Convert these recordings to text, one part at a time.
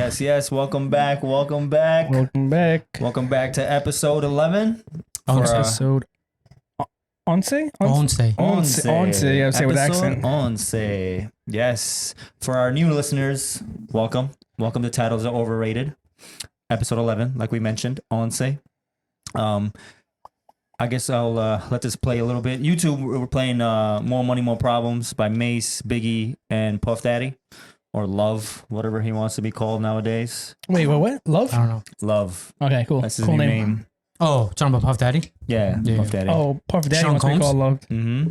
Yes. Welcome back. Welcome back. Welcome back to episode 11. Episode Once? Once. Yeah, say with accent. Once. Yes. For our new listeners, welcome. Welcome to Titles Are Overrated. Episode 11, like we mentioned, Once. I guess I'll let this play a little bit. YouTube, we're playing More Money, More Problems by Mace, Biggie, and Puff Daddy. Or Love, whatever he wants to be called nowadays. Wait, what? Love? I don't know. Love. Okay, cool. That's his cool new name. Oh, talking about Puff Daddy? Yeah, Yeah. Puff Daddy. Oh, Puff Daddy Sean wants to be Combs? called Love. Mm-hmm.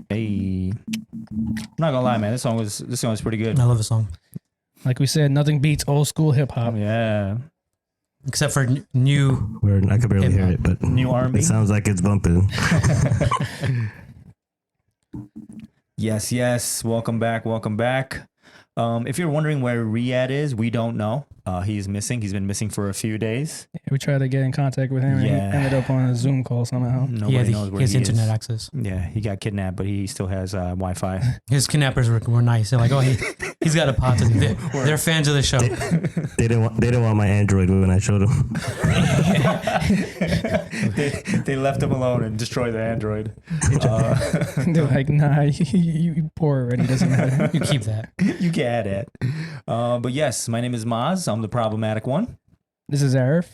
Hey. I'm not gonna lie, man. This song was pretty good. I love the song. Like we said, nothing beats old school hip hop. Yeah. Except for new. Word, I could barely Hip-hop. hear it, but New R&B. it sounds like it's bumping. Yes. Welcome back. If you're wondering where Riyadh is, we don't know. He's missing. He's been missing for a few days. We tried to get in contact with him and he Yeah. ended up on a Zoom call somehow. Nobody knows He where has he internet is. access. Yeah, he got kidnapped, but he still has Wi-Fi. His kidnappers were nice. They're like, oh, he's got a pot. They're fans of the show. They didn't want my Android when I showed them. they left him alone and destroyed the Android. They're like, nah, you poor already. Doesn't matter. You keep that. You can add it. But yes, my name is Maz. I'm the problematic one. This is Arif.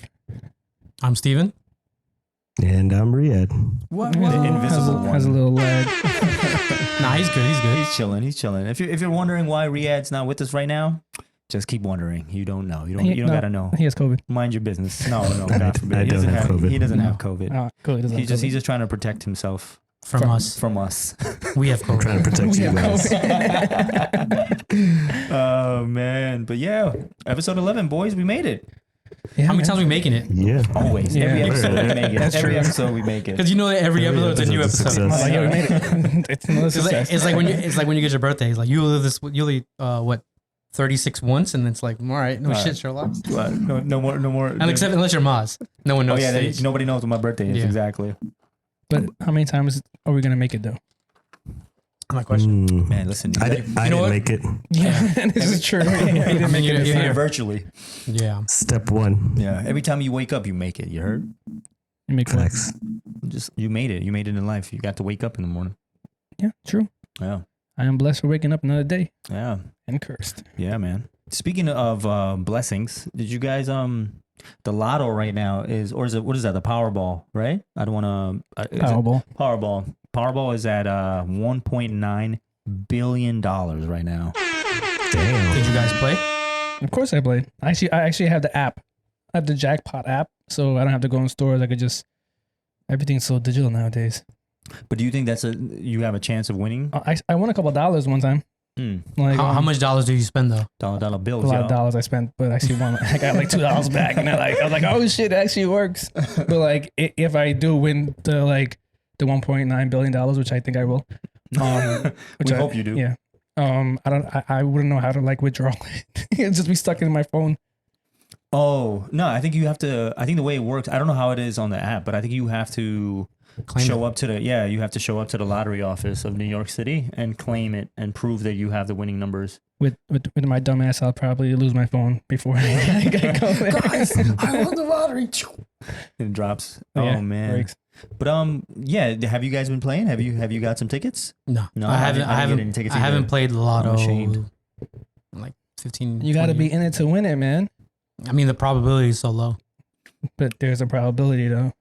I'm Steven. And I'm Riyadh. What? The The invisible one. Has a little lag. Nah, he's good. He's chilling. If you're wondering why Riyadh's not with us right now, just keep wondering. You don't know. You don't No, gotta know. He has COVID. Mind your business. No, God I forbid. He don't doesn't have COVID. He doesn't No. have COVID. Cool. He doesn't He's have COVID. just trying to protect himself From us. from us. We have I'm trying to COVID. protect We you have guys. Oh man, but yeah, episode 11, boys, we made it. Yeah, How many man. times are we making it? Yeah. Always. Yeah. Every episode we make it. That's Every true. episode we make it. Because you know that every Every episode is a new episode's a episode. I was success. like, yo, we made it. It's another success. It's like when you get your birthday. It's like you live 36 once, and it's like, all right, no shit, Sherlock. What? No more. And except unless you're Maz, no one Oh knows. yeah, stage. nobody knows what my birthday is Yeah. exactly. But how many times are we gonna make it though? My question. Man, listen, I you didn't what? make it. Yeah, this is true. He didn't make You it didn't- this you time. didn't- virtually. Yeah. Step one. Yeah. Every time you wake up, you make it. You heard? You make what? Facts. You made it. You made it in life. You got to wake up in the morning. Yeah, true. Yeah. I am blessed for waking up another day Yeah. and cursed. Yeah, man. Speaking of blessings, did you guys the lotto right now is what is that? The Powerball, right? I don't want to Powerball. Powerball is at $1.9 billion right now. Damn. Did you guys play? Of course I played. I actually have the app. I have the jackpot app, so I don't have to go in stores. I could just everything's so digital nowadays. But do you think you have a chance of winning? I won a couple dollars one time. Like How much dollars do you spend though? Dollar a bills, lot yo. of dollars I spent, but I actually won. I got like $2 back, and I was like, oh shit, it actually works. But like, if I do win the 1.9 billion dollars, which I think I will, which We I hope you do. Yeah. I wouldn't know how to withdraw it. It'd just be stuck in my phone. Oh no, I think you have to. I think the way it works, I don't know how it is on the app, but I think you have to Claim show it. up to you have to show up to the lottery office of New York City and claim it and prove that you have the winning numbers. With my dumb ass, I'll probably lose my phone before I go there. I won the lottery. It drops. Yeah, Oh man. breaks. But yeah, have you guys been playing? Have you got some tickets? No, No, I I haven't. didn't I get haven't. any tickets I haven't either. played the lotto. I'm ashamed. in like 15. You got to 20 be years. in it to win it, man. I mean, the probability is so low. But there's a probability though.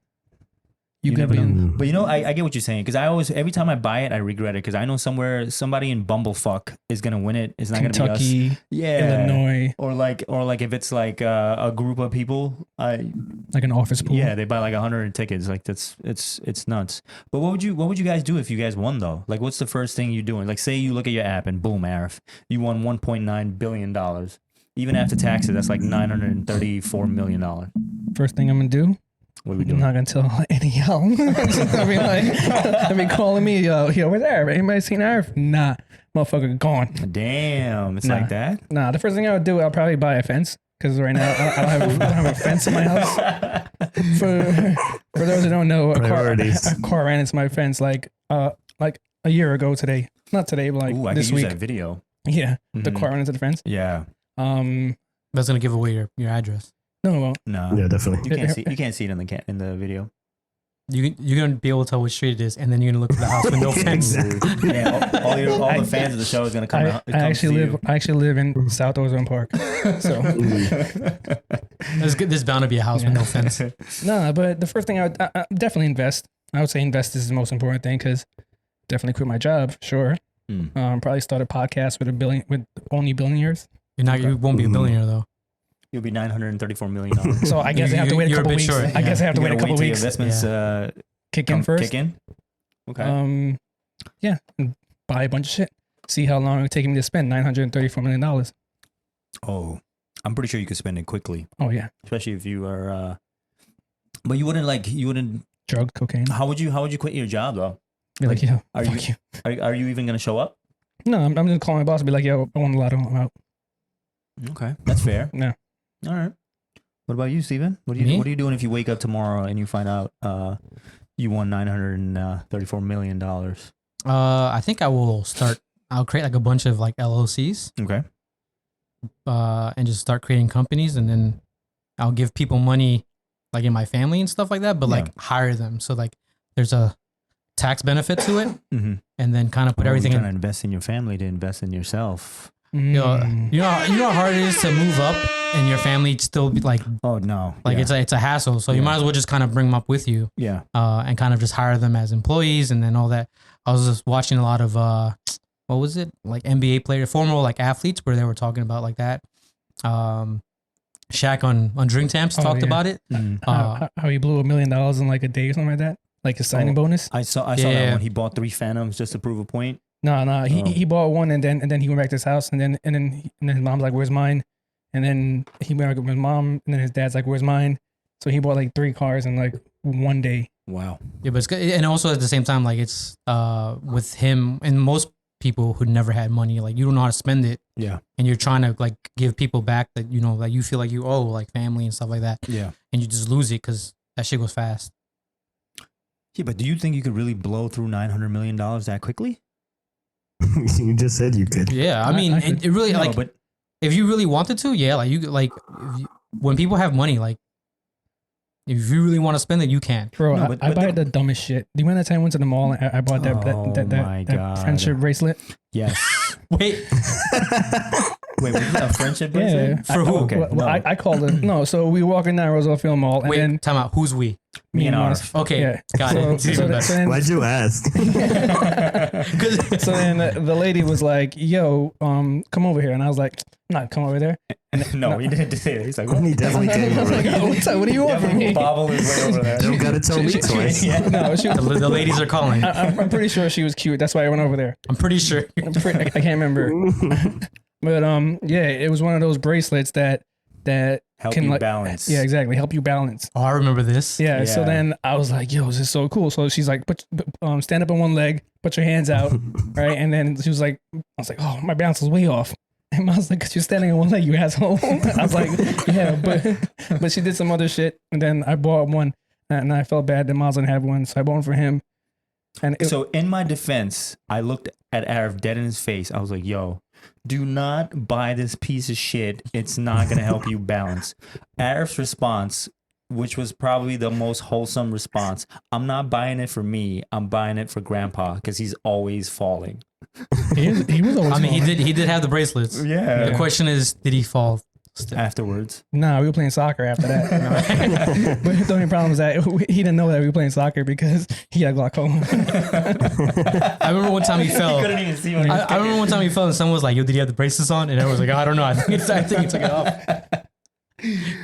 You could never be know. in. But I get what you're saying, because every time I buy it, I regret it, because I know somebody in Bumblefuck is gonna win it. It's not gonna be us. Kentucky, Yeah. Illinois, Or like if it's like a group of people, like an office pool. yeah, they buy like 100 tickets. Like it's nuts. But what would you guys do if you guys won though? Like, what's the first thing you're doing? Like, say you look at your app and boom, Arif, you won $1.9 billion. Even after taxes, that's like $934 million. First thing I'm gonna do, What are we I'm doing? not gonna tell any y'all. I mean, calling me, yo, where's Arif? Anybody seen Arif? Nah, motherfucker gone. Damn, it's Nah. like that. Nah, the first thing I would do, I'll probably buy a fence, because right now I don't have a fence in my house. For those who don't know, a Priorities. car ran into my fence like a year ago today. Not today, but like Ooh, I this could use week. that video. Yeah, the Mhm. car ran into the fence. Yeah. That's gonna give away your address. No, it won't. No. Yeah, definitely. You can't see it in the video. You're gonna be able to tell which street it is, and then you're gonna look for the house with no fence. Exactly. Yeah, all the fans of the show is gonna come out. I actually live in South Ozone Park. So There's bound to be a house with no fence. no, but the first thing I would definitely invest. I would say invest is the most important thing because definitely quit my job. Sure. Mm. Probably start a podcast with only billionaires. You won't be a billionaire though. You'll be $934 million. So I guess I have to wait a You're a couple bit weeks. short, I guess I have to wait a couple till your weeks. investments Kick in first. Kick in. Okay. Yeah, and buy a bunch of shit. See how long it would take me to spend $934 million. Oh, I'm pretty sure you could spend it quickly, Oh yeah, especially if you are. But you wouldn't. drugs, cocaine. How would you quit your job though? Be like, yo, Are fuck you are you even gonna show up? No, I'm just calling my boss and be like, yo, I won the lotto. I'm out. Okay, that's fair. No. All right. What about you, Steven? What Me? are you doing if you wake up tomorrow and you find out you won $934 million? I think I'll create like a bunch of like LLCs, Okay. and just start creating companies, and then I'll give people money, like in my family and stuff like that, but Yeah. like hire them. So like there's a tax benefit to it, Mm-hmm. and then kind of put everything trying in. to invest in your family to invest in yourself. You know, Mm. you know how hard it is to move up and your family still be like Oh no. yeah. Yeah. it's a hassle. So you Yeah. might as well just kind of bring them up with you, Yeah. and kind of just hire them as employees, and then all that. I was just watching a lot of what was it, like NBA players, former like athletes, where they were talking about like that. Shaq on Drink Champs Oh, talked yeah. about it. Mm. How he blew $1 million in like a day or something like that, like his signing bonus. I saw that Yeah. one. He bought 3 Phantoms just to prove a point. No, he Oh. he bought one and then he went back to his house and then his mom's like, "Where's mine?" And then he went back with his mom and then his dad's like, "Where's mine?" So he bought like 3 cars in like one day. Wow. Yeah, but it's good. And also at the same time, like it's with him and most people who never had money, like you don't know how to spend it, Yeah. and you're trying to like give people back that you know, like you feel like you owe, like family and stuff like that, Yeah. and you just lose it because that shit goes fast. Yeah, but do you think you could really blow through $900 million that quickly? You just said you could. Yeah, I mean, I it really No, like but if you really wanted to, yeah, like you like when people have money, like if you really want to spend it, you can. Bro, No, I but buy the- the dumbest shit. Do you remember that time I went to the mall and I bought Oh my that God. friendship bracelet? yes. Wait, Wait, was it a friendship bracelet? Yeah. For who? Okay. Well, no. I called it. No, so we were walking down Roosevelt Film Mall and wait, then time out. Who's we? Me and Mars. Arf. Okay, Yeah. got So, it. It's even better. then, Why'd you ask? so then the lady was like, "Yo, come over here," and I was like, "Not come over there." No, he didn't say that. He's like, He definitely came I was over. like, "Yo, what do you want from me?" Bobble his way over there. Don't gotta tell me twice. No, she was, The ladies are calling. I'm pretty sure she was cute. That's why I went over there. I'm pretty sure. I can't remember, but yeah, it was one of those bracelets that Help can you like balance. Yeah, exactly, help you balance. Oh, I remember this. Yeah, so Yeah. then I was like, "Yo, this is so cool." So she's like, stand up on one leg, put your hands out, right?" And then she was like, "I was like, oh, my balance is way off." And I was like, "'Cause you're standing on one leg, you asshole." I was like, "Yeah, but she did some other shit." And then I bought one, and I felt bad that Miles didn't have one, so I bought one for him. And So in my defense, I looked at Arif dead in his face. I was like, yo, do not buy this piece of shit. It's not going to help you balance. Arif's response, which was probably the most wholesome response, I'm not buying it for me. I'm buying it for grandpa because he's always falling. he was always. I mean, falling. he did have the bracelets. Yeah. The question is, did he fall? Still? Afterwards. Nah, we were playing soccer after that. But the only problem is that he didn't know that we were playing soccer because he had glaucoma. I remember one time he fell. couldn't even see when I remember one time he fell and someone was like, "Yo, did he have the braces on?" And everyone was like, "I don't know. I think he took it off."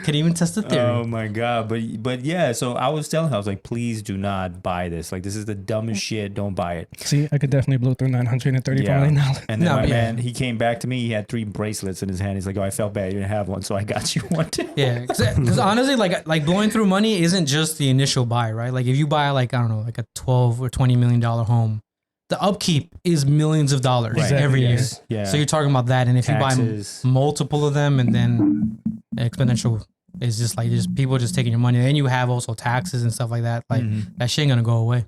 Can even test the theory. Oh my god! But yeah. So I was telling her, I was like, please do not buy this. Like, this is the dumbest shit. Don't buy it. See, I could definitely blow through $934 Yeah. million. And then No, my but yeah. man, he came back to me. He had 3 bracelets in his hand. He's like, oh, I felt bad. You didn't have one, so I got you one too. Yeah, because honestly, like blowing through money isn't just the initial buy, right? Like if you buy like I don't know, like a $12 or $20 million home, the upkeep is millions of dollars Exactly, every year. yes. Yeah. So you're talking about that, and if Taxes. you buy multiple of them, and then exponential is just like people just taking your money, and you have also taxes and stuff like that. Like Mhm. that shit ain't gonna go away.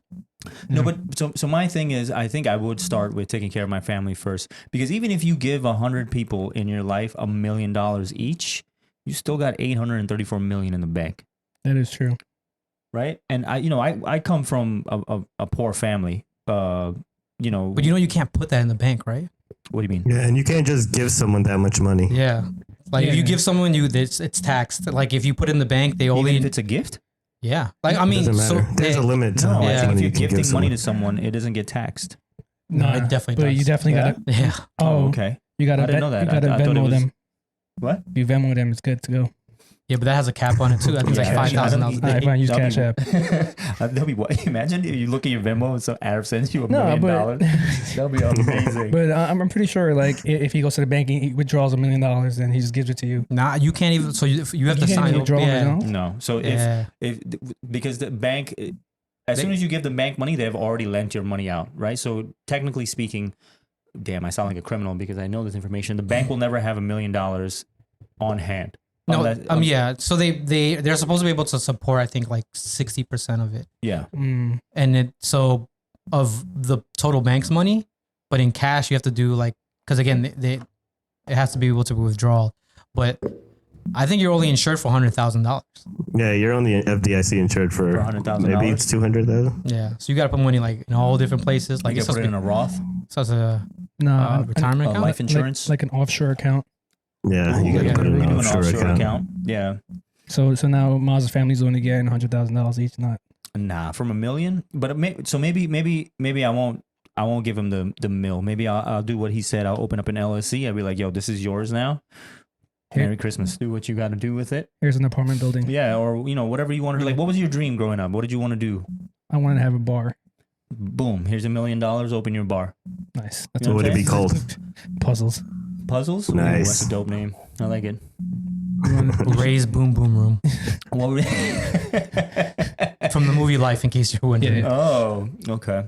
No, but so my thing is, I think I would start with taking care of my family first, because even if you give 100 people in your life $1 million each, you still got 834 million in the bank, That is true. right? And I come from a poor family. But you can't put that in the bank, right? What do you mean? Yeah, and you can't just give someone that much money. Yeah. Like if you Yeah. give someone it's taxed. Like if you put it in the bank, they Even only if it's a gift? yeah. Like I mean, Doesn't so matter. There's a limit to No, how I much yeah. think if money you're you can give gifting money to someone. someone, it doesn't get taxed. No, it definitely But does. you definitely Yeah? gotta. yeah. Oh, okay. You gotta. I didn't know that. You gotta I thought it Venmo was- them. What? If you Venmo them, it's good to go. Yeah, but that has a cap on it too. I think it's Yeah, like $5,000. All right, fine, use That'll Cash be- App. That'll be what? Imagine if you look at your Venmo and some Arab sends you $1 No, million. but That'll be amazing. but I'm pretty sure like if he goes to the bank and he withdraws $1 million, then he just gives it to you. Nah, you can't even. So you have to You can't sign. even withdraw yeah. it, No. So Yeah. if because the bank, as soon as you give the bank money, they've already lent your money out, right? So technically speaking, damn, I sound like a criminal because I know this information. The bank will never have $1 million on hand. No, Unless- yeah. So they're supposed to be able to support, I think, like 60% of it, Yeah. Mm. and so of the total bank's money, but in cash you have to do like because again it has to be able to be withdrawn, but I think you're only insured for $100,000. Yeah, you're only FDIC insured for $100,000? maybe it's 200,000. Yeah, so you got to put money like in all different places. Like You it's can put supposed it to in be a Roth, such a No, retirement a account. life insurance. like an offshore account. Yeah, you gotta yeah, put it in we an do an offshore account. Yeah. So now Maz's family's only getting $100,000 each. Not Nah, from $1 million. But maybe I won't give him the mill. Maybe I'll do what he said. I'll open up an LLC. I'll be like, yo, this is yours now. Here- Merry Christmas. Do what you got to do with it. here's an apartment building. Yeah, or whatever you wanted. Like, what was your dream growing up? What did you want to do? I wanted to have a bar. Boom. Here's $1 million. Open your bar. Nice. You know What would it be I'm called? Puzzles. Puzzles. Nice. Ooh, that's a dope name. I like it. Ray's Boom Boom Room What would from the movie Life, in case you're wondering. Yeah. Oh, okay.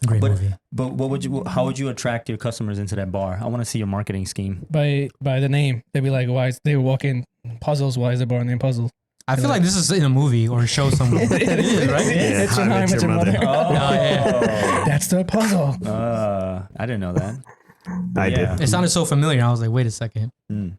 Great But- movie. But what would you? How would you attract your customers into that bar? I want to see your marketing scheme. By the name, they'd be like, "Why?" They would walk in. Puzzles. Why is the bar named Puzzles? I feel like this is in a movie or a show somewhere. It is, right? Yeah, It's How from I How I Met Met Your Your Mother. Oh. That's the puzzle. I didn't know that. I Yeah. did. It sounded so familiar. I was like, wait a second. Mm.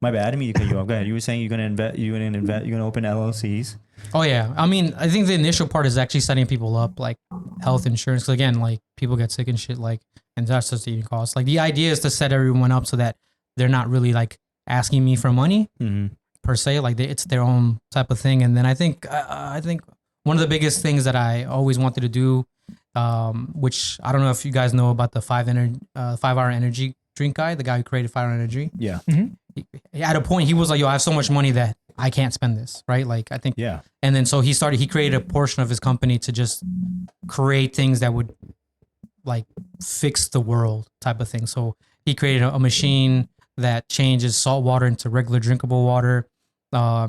My bad. I didn't mean to cut you off. Go ahead. You were saying you're gonna invest. You're gonna open LLCs. Oh yeah. I mean, I think the initial part is actually setting people up like health insurance. 'Cause again, like people get sick and shit. Like, and that's just the cost. Like the idea is to set everyone up so that they're not really like asking me for money Mm-hmm. per se. Like it's their own type of thing. And then I think one of the biggest things that I always wanted to do, which I don't know if you guys know about the 5 Hour Energy drink guy, the guy who created 5 Hour Energy. Yeah. At a point, he was like, "Yo, I have so much money that I can't spend this." Right? Like I think. Yeah. And then so he created a portion of his company to just create things that would like fix the world type of thing. So he created a machine that changes salt water into regular drinkable water.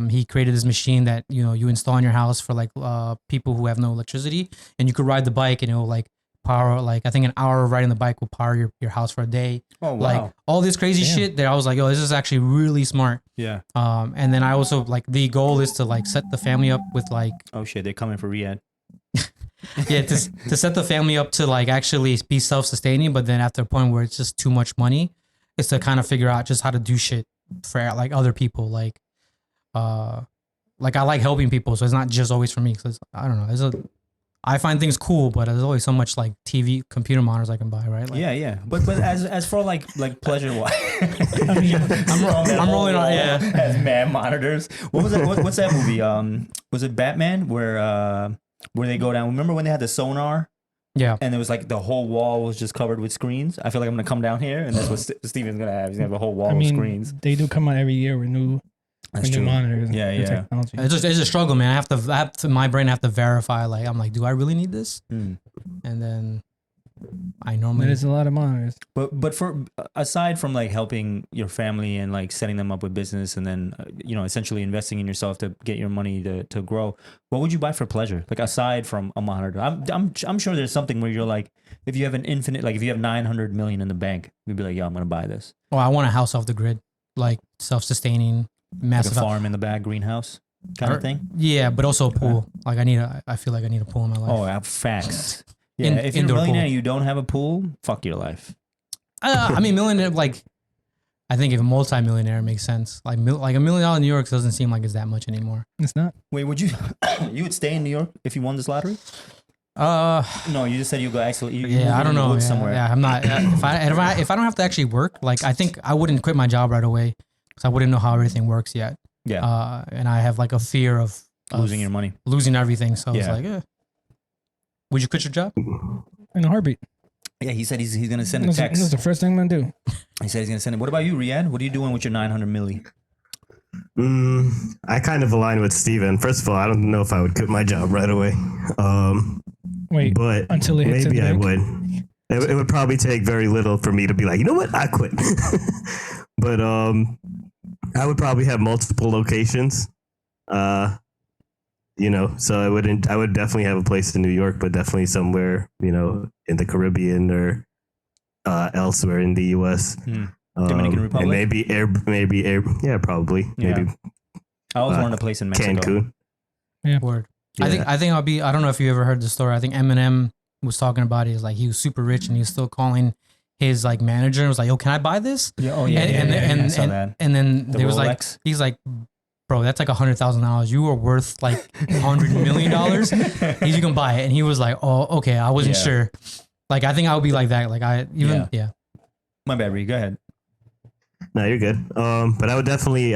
He created this machine that, you install in your house for like people who have no electricity, and you could ride the bike and it will like power, like I think an hour of riding the bike will power your house for a day. Oh wow. Like all this crazy Damn. shit that I was like, yo, this is actually really smart. yeah. And then I also like the goal is to like set the family up with like Oh shit. They're coming for Riyadh. to set the family up to like actually be self-sustaining, but then after a point where it's just too much money, is to kind of figure out just how to do shit for like other people. Like I like helping people, so it's not just always for me. Cause I don't know, I find things cool, but there's always so much like TV, computer monitors I can buy, right? Like, Yeah. But as for like pleasure wise, I'm rolling on, yeah. As man monitors. What was it? What's that movie? Was it Batman where they go down? Remember when they had the sonar? Yeah. And it was like the whole wall was just covered with screens. I feel like I'm gonna come down here, and that's what Steven's gonna have. He's gonna have a whole wall I mean, of screens. they do come out every year with new monitors. Yeah, and yeah. technology. It's a struggle, man. I have to my brain have to verify. Like, I'm like, do I really need this? Mm. And then I That normally is a lot of monitors. But for aside from like helping your family and like setting them up with business, and then essentially investing in yourself to get your money to grow, what would you buy for pleasure? Like aside from a monitor, I'm sure there's something where you're like, if you have an infinite, like if you have 900 million in the bank, you'd be like, yeah, I'm gonna buy this. I want a house off the grid, like self-sustaining, Like massive a farm in the back, greenhouse. kind Or- of thing. Yeah, but also a pool. Like I feel like I need a pool in my life. Oh, facts. Yeah, if you're a indoor millionaire pool. and you don't have a pool, fuck your life. I mean, millionaire. Like, I think if a multi-millionaire makes sense. Like, like $1 million in New York doesn't seem like it's that much anymore. It's not. Wait, would you you would stay in New York if you won this lottery? No, you just said you go actually. You move Yeah, I don't in the know. woods Yeah, somewhere. yeah, I'm not. If I don't have to actually work, like I think I wouldn't quit my job right away because I wouldn't know how everything works yet. Yeah, And I have like a fear of losing your money. losing everything. So it's Yeah. like, would you quit your job? In a heartbeat. Yeah, he said he's gonna send a That's text. the first thing I'm gonna do. He said he's gonna send it. What about you, Riyadh? What are you doing with your 900 milli? I kind of align with Steven. First of all, I don't know if I would quit my job right away. Wait, But until it hits maybe in the I bank? would. It would probably take very little for me to be like, you know what, I quit. But I would probably have multiple locations. So I would definitely have a place in New York, but definitely somewhere, in the Caribbean or elsewhere in the US. Dominican Republic? And maybe air, yeah, probably. Yeah. Maybe I always wanted a place in Mexico. Cancun. Word. Yeah. I think I'll be. I don't know if you ever heard the story. I think Eminem was talking about it. He's like he was super rich and he was still calling his like manager and was like, "Yo, can I buy this?" Yeah, oh yeah, and I saw that. and then The there was like Rolex? he's like, "Bro, that's like $100,000. You are worth like $100 million. You can buy it." And he was like, "Oh, okay. I wasn't Yeah. sure." Like I think I would be like that. Like yeah. My bad, Ree. Go ahead. No, you're good. But I would definitely,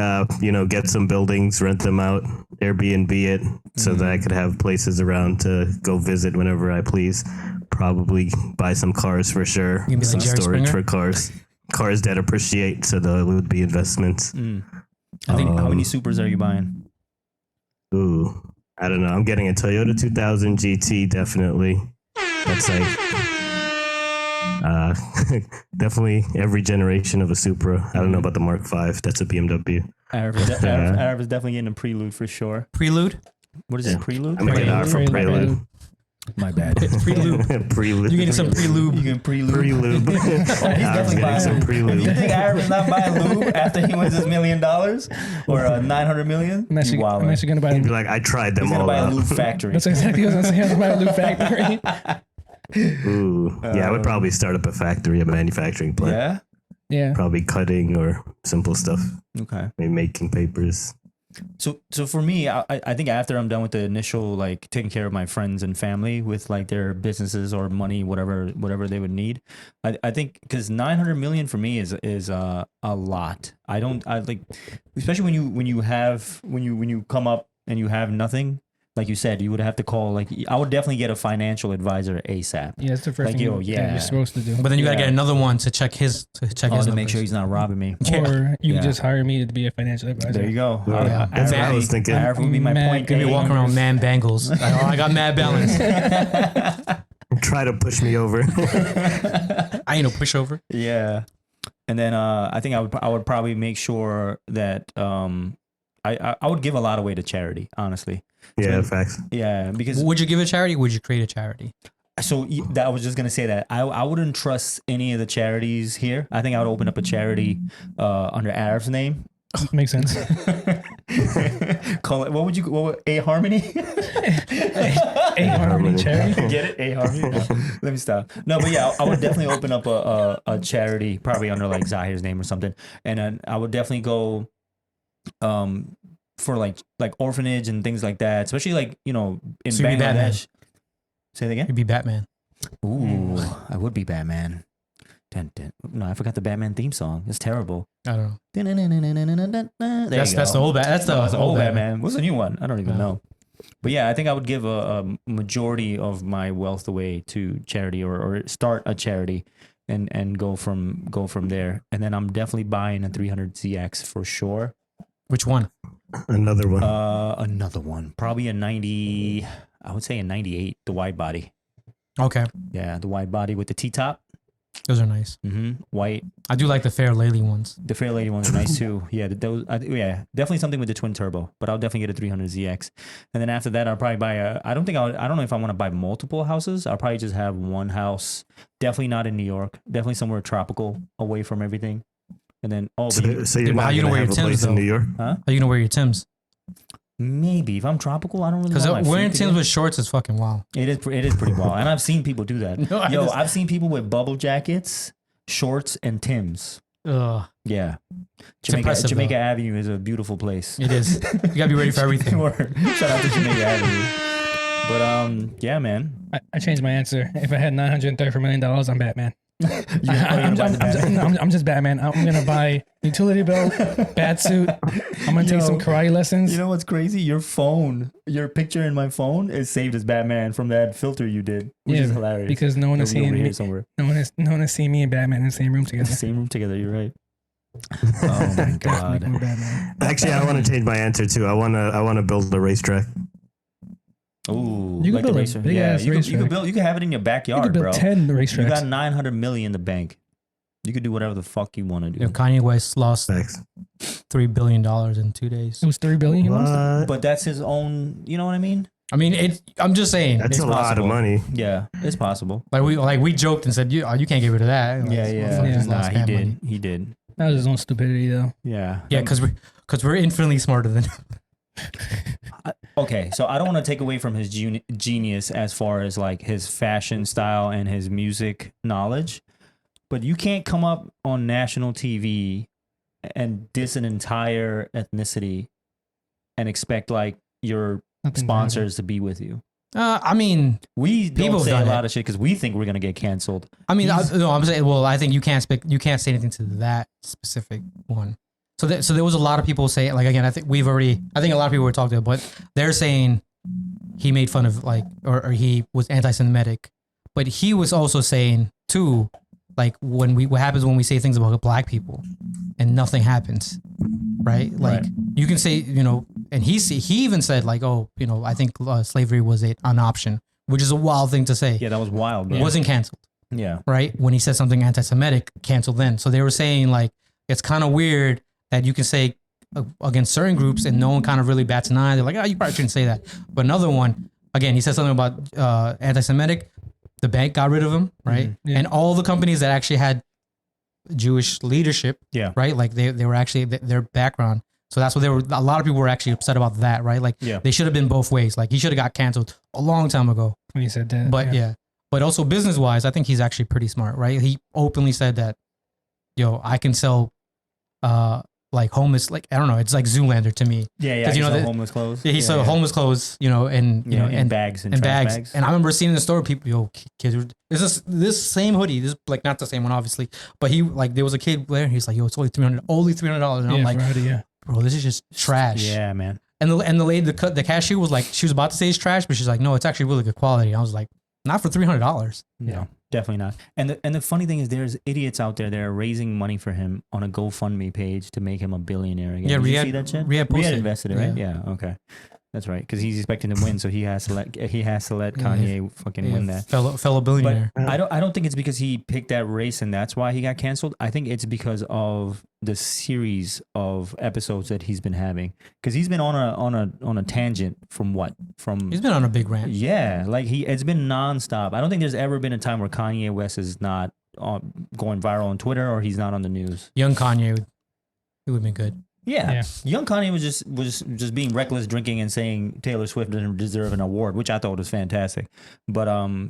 get some buildings, rent them out, Airbnb it, so that I could have places around to go visit whenever I please. Probably buy some cars for sure. You can be Some like Jerry storage Springer? for cars that appreciate. So those would be investments. I think how many supers are you buying? Ooh, I don't know. I'm getting a Toyota 2000 GT definitely. That's like. Definitely every generation of a Supra. I don't know about the Mark V. That's a BMW. Arab is definitely getting a Prelude for sure. Prelude. What is Yeah. it? Prelude? I'm making an R for Prelude. My bad. Prelude. Prelude. You're getting some pre-lube. You can prelude. Prelude. Oh, he's I'm definitely getting buying some You Prelude. think Arab is not buying lube after he wins his $1 million or 900 million? I'm actually gonna buy. He'd be like, I tried them He's gonna all buy a out. lube factory. That's exactly what I was gonna say. I'm gonna buy a new factory. Ooh. Yeah, I would probably start up a factory, a manufacturing plant. Yeah. Yeah. Probably cutting or simple stuff. Okay. Maybe making papers. So for me, I think after I'm done with the initial like taking care of my friends and family with like their businesses or money, whatever they would need, I think because 900 million for me is a lot. I like, especially when you come up and you have nothing. Like you said, you would have to call. Like I would definitely get a financial advisor ASAP. Yeah, it's the first Like, thing yo, thing yeah. you're supposed to do. But then you gotta Yeah. get another one to check his To make numbers. sure he's not robbing me. Or you Yeah. just hire me to be a financial advisor. There you go. Yeah. That's what I was thinking. Arab would be my Mad point. good. You're A. walking around with man bangles. Like, oh, I got mad balance. Try to push me over. I ain't no pushover. Yeah, and then I think I would probably make sure that I would give a lot away to charity. Honestly, Yeah, facts. yeah, because Would you give a charity? Would you create a charity? so that I was just gonna say that I wouldn't trust any of the charities here. I think I would open up a charity under Arab's name. Makes sense. Call it what would A Harmony? A harmony charity. Get it? A Harmony? No, let me stop. No, but yeah, I would definitely open up a charity, probably under like Zahir's name or something. And then I would definitely go for like orphanage and things like that, especially like, in So you'd be Batman. Bangladesh. Say it again? You'd be Batman. Ooh, I would be Batman. Dun, dun. No, I forgot the Batman theme song. It's terrible. I don't know. There That's you that's go. the old Bat. That's That's the old old Batman. Batman. What's the new one? I don't even No. know. But yeah, I think I would give a majority of my wealth away to charity or start a charity and go from there. And then I'm definitely buying a 300ZX for sure. Which one? Another one. Another one. Probably a 90, I would say a 98, the wide body. Okay, Yeah, the wide body with the T-top. those are nice. White. I do like the Fair Lady ones. The Fair Lady ones are nice too. Yeah, those. Yeah, definitely something with the twin turbo. But I'll definitely get a 300ZX. And then after that, I'll probably buy I don't know if I want to buy multiple houses. I'll probably just have one house. Definitely not in New York. Definitely somewhere tropical, away from everything. And then So you're but how not you gonna know where have your a Tim's, place in though? New York? How you gonna wear your Timbs? Maybe if I'm tropical, I don't really. Because want my wearing feet to Timbs get- with shorts is fucking wild. It is pretty wild, and I've seen people do that. No, I Yo, just- I've seen people with bubble jackets, shorts, and Timbs. Ugh, Yeah, impressive, Jamaica though. Avenue is a beautiful place. it is. You gotta be ready for everything. Word. Shout out to Jamaica Avenue. But yeah, man. I changed my answer. If I had $934 million, I'm Batman. I'm I'm just Batman. I'm gonna buy utility belt, bat suit. I'm gonna take some karate lessons. You know what's crazy? Your phone, your picture in my phone is saved as Batman from that filter you did, which is hilarious. because no one is It'll be over seeing here me. somewhere. No one has seen me and Batman in the same room together. Same room together. You're right. Oh my Make god. me Batman. Actually, I want to change my answer too. I want to build a racetrack. Ooh, You can like the build a racer. big Yeah, ass you racetrack. could build. You could have it in your You backyard, could build bro. 10 You racetracks. got 900 million in the bank. You could do whatever the fuck you want to do. You know, Kanye West lost Facts. $3 billion in 2 days. It was $3 billion. He lost. What? But that's his own. You know what I mean? I mean, I'm just saying. That's It's a lot possible. of money. Yeah, it's possible. We joked and said you can't get rid of that. Like, Yeah, this yeah. motherfucker just Nah, lost he that did. money. He did. That was his own stupidity, though. Yeah. Yeah, because we're infinitely smarter than. Okay, so I don't want to take away from his genius as far as like his fashion style and his music knowledge, but you can't come up on national TV and diss an entire ethnicity and expect like your Nothing sponsors to be with you. I mean, We People don't say have a done lot of shit because we think we're gonna get canceled. no, I'm saying. Well, I think you can't say anything to that specific one. So there was a lot of people saying, like, again, I think a lot of people were talking about, but they're saying he made fun of like, or he was anti-Semitic, but he was also saying too, like what happens when we say things about black people and nothing happens, right? Like Right. you can say, and he even said like, oh, I think slavery was an option, which is a wild thing to say. Yeah, that was wild, bro. Wasn't canceled. Yeah. Right? When he said something anti-Semitic, canceled then. So they were saying like, it's kind of weird that you can say against certain groups and no one kind of really bats an eye. They're like, oh, you probably shouldn't say that. But another one, again, he said something about anti-Semitic. The bank got rid of him, right? Mhm. Yeah. And all the companies that actually had Jewish leadership, Yeah. right? Like they were actually their background. So that's what a lot of people were actually upset about that, right? Like Yeah. they should have been both ways. Like he should have got canceled a long time ago. When he said that. But yeah. But also business wise, I think he's actually pretty smart, right? He openly said that, I can sell like homeless, like I don't know, it's like Zoolander to me. Yeah, yeah. 'Cause, You you know, know, the- homeless clothes. Yeah, he sold homeless clothes, and in bags and and trash bags. And I remember seeing in the store people, kids, this same hoodie, this like not the same one obviously, but he like there was a kid there, and he's like, it's only $300, and I'm Yeah, like, Friday, yeah. bro, this is just trash. Yeah, man. And the lady, the cashier was like, she was about to say it's trash, but she's like, no, it's actually really good quality. And I was like, not for $300. No, definitely not. And the funny thing is, there's idiots out there that are raising money for him on a GoFundMe page to make him a billionaire again. Yeah, Did you Riyadh- see that shit? Riyadh posted. invested it, right? Yeah. Okay, that's right. Because he's expecting to win, so he has to let Kanye fucking win that. Fellow billionaire. But I don't think it's because he picked that race and that's why he got canceled. I think it's because of the series of episodes that he's been having. Because he's been on a tangent from He's been on a big rant. yeah, like it's been nonstop. I don't think there's ever been a time where Kanye West is not going viral on Twitter or he's not on the news. Young Kanye, it would have been good. Yeah. Yeah. Young Kanye was just being reckless, drinking, and saying Taylor Swift doesn't deserve an award, which I thought was fantastic. But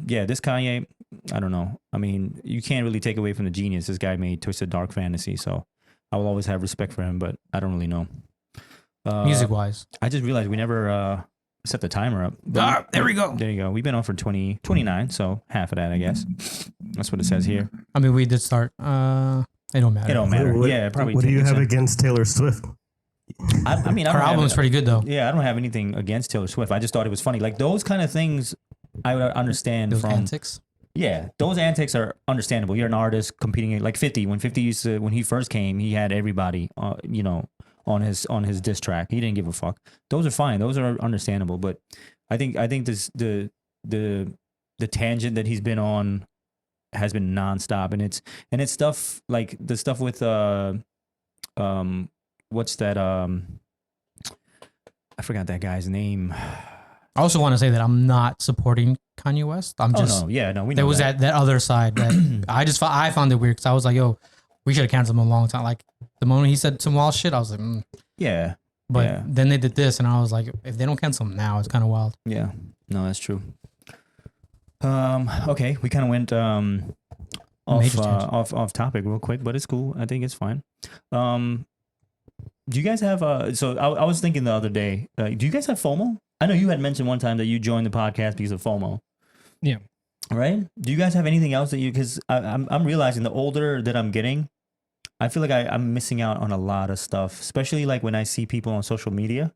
yeah, this Kanye, I don't know. I mean, you can't really take away from the genius this guy made, Twisted Dark Fantasy. So I will always have respect for him, but I don't really know. Music wise. I just realized we never set the timer up. But There we go. There you go. We've been on for 29, so half of that, I guess. That's what it says here. I mean, we did start. It don't matter. It don't matter. What, Yeah, probably. What do you have 10%. against Taylor Swift? I mean, I Her don't have- album is pretty good though. Yeah, I don't have anything against Taylor Swift. I just thought it was funny. Like those kind of things, I would understand Those from. antics. Yeah, those antics are understandable. You're an artist competing like 50. When 50 when he first came, he had everybody, on his diss track. He didn't give a fuck. Those are fine. Those are understandable. But I think this the tangent that he's been on has been nonstop, and it's stuff like the stuff with what's that I forgot that guy's name. I also want to say that I'm not supporting Kanye West. I'm just no, yeah, no, we know there was that. that other side that I found it weird because I was like, yo, we should have canceled him a long time. Like the moment he said some wild shit, I was like, Yeah, But Yeah. then they did this, and I was like, if they don't cancel them now, it's kind of wild. Yeah. No, that's true. Okay, we kind of went Major tangent. off topic real quick, but it's cool. I think it's fine. Do you guys have so I was thinking the other day, do you guys have FOMO? I know you had mentioned one time that you joined the podcast because of FOMO. Yeah. Right? Do you guys have anything else that you, because I'm realizing the older that I'm getting, I feel like I'm missing out on a lot of stuff, especially like when I see people on social media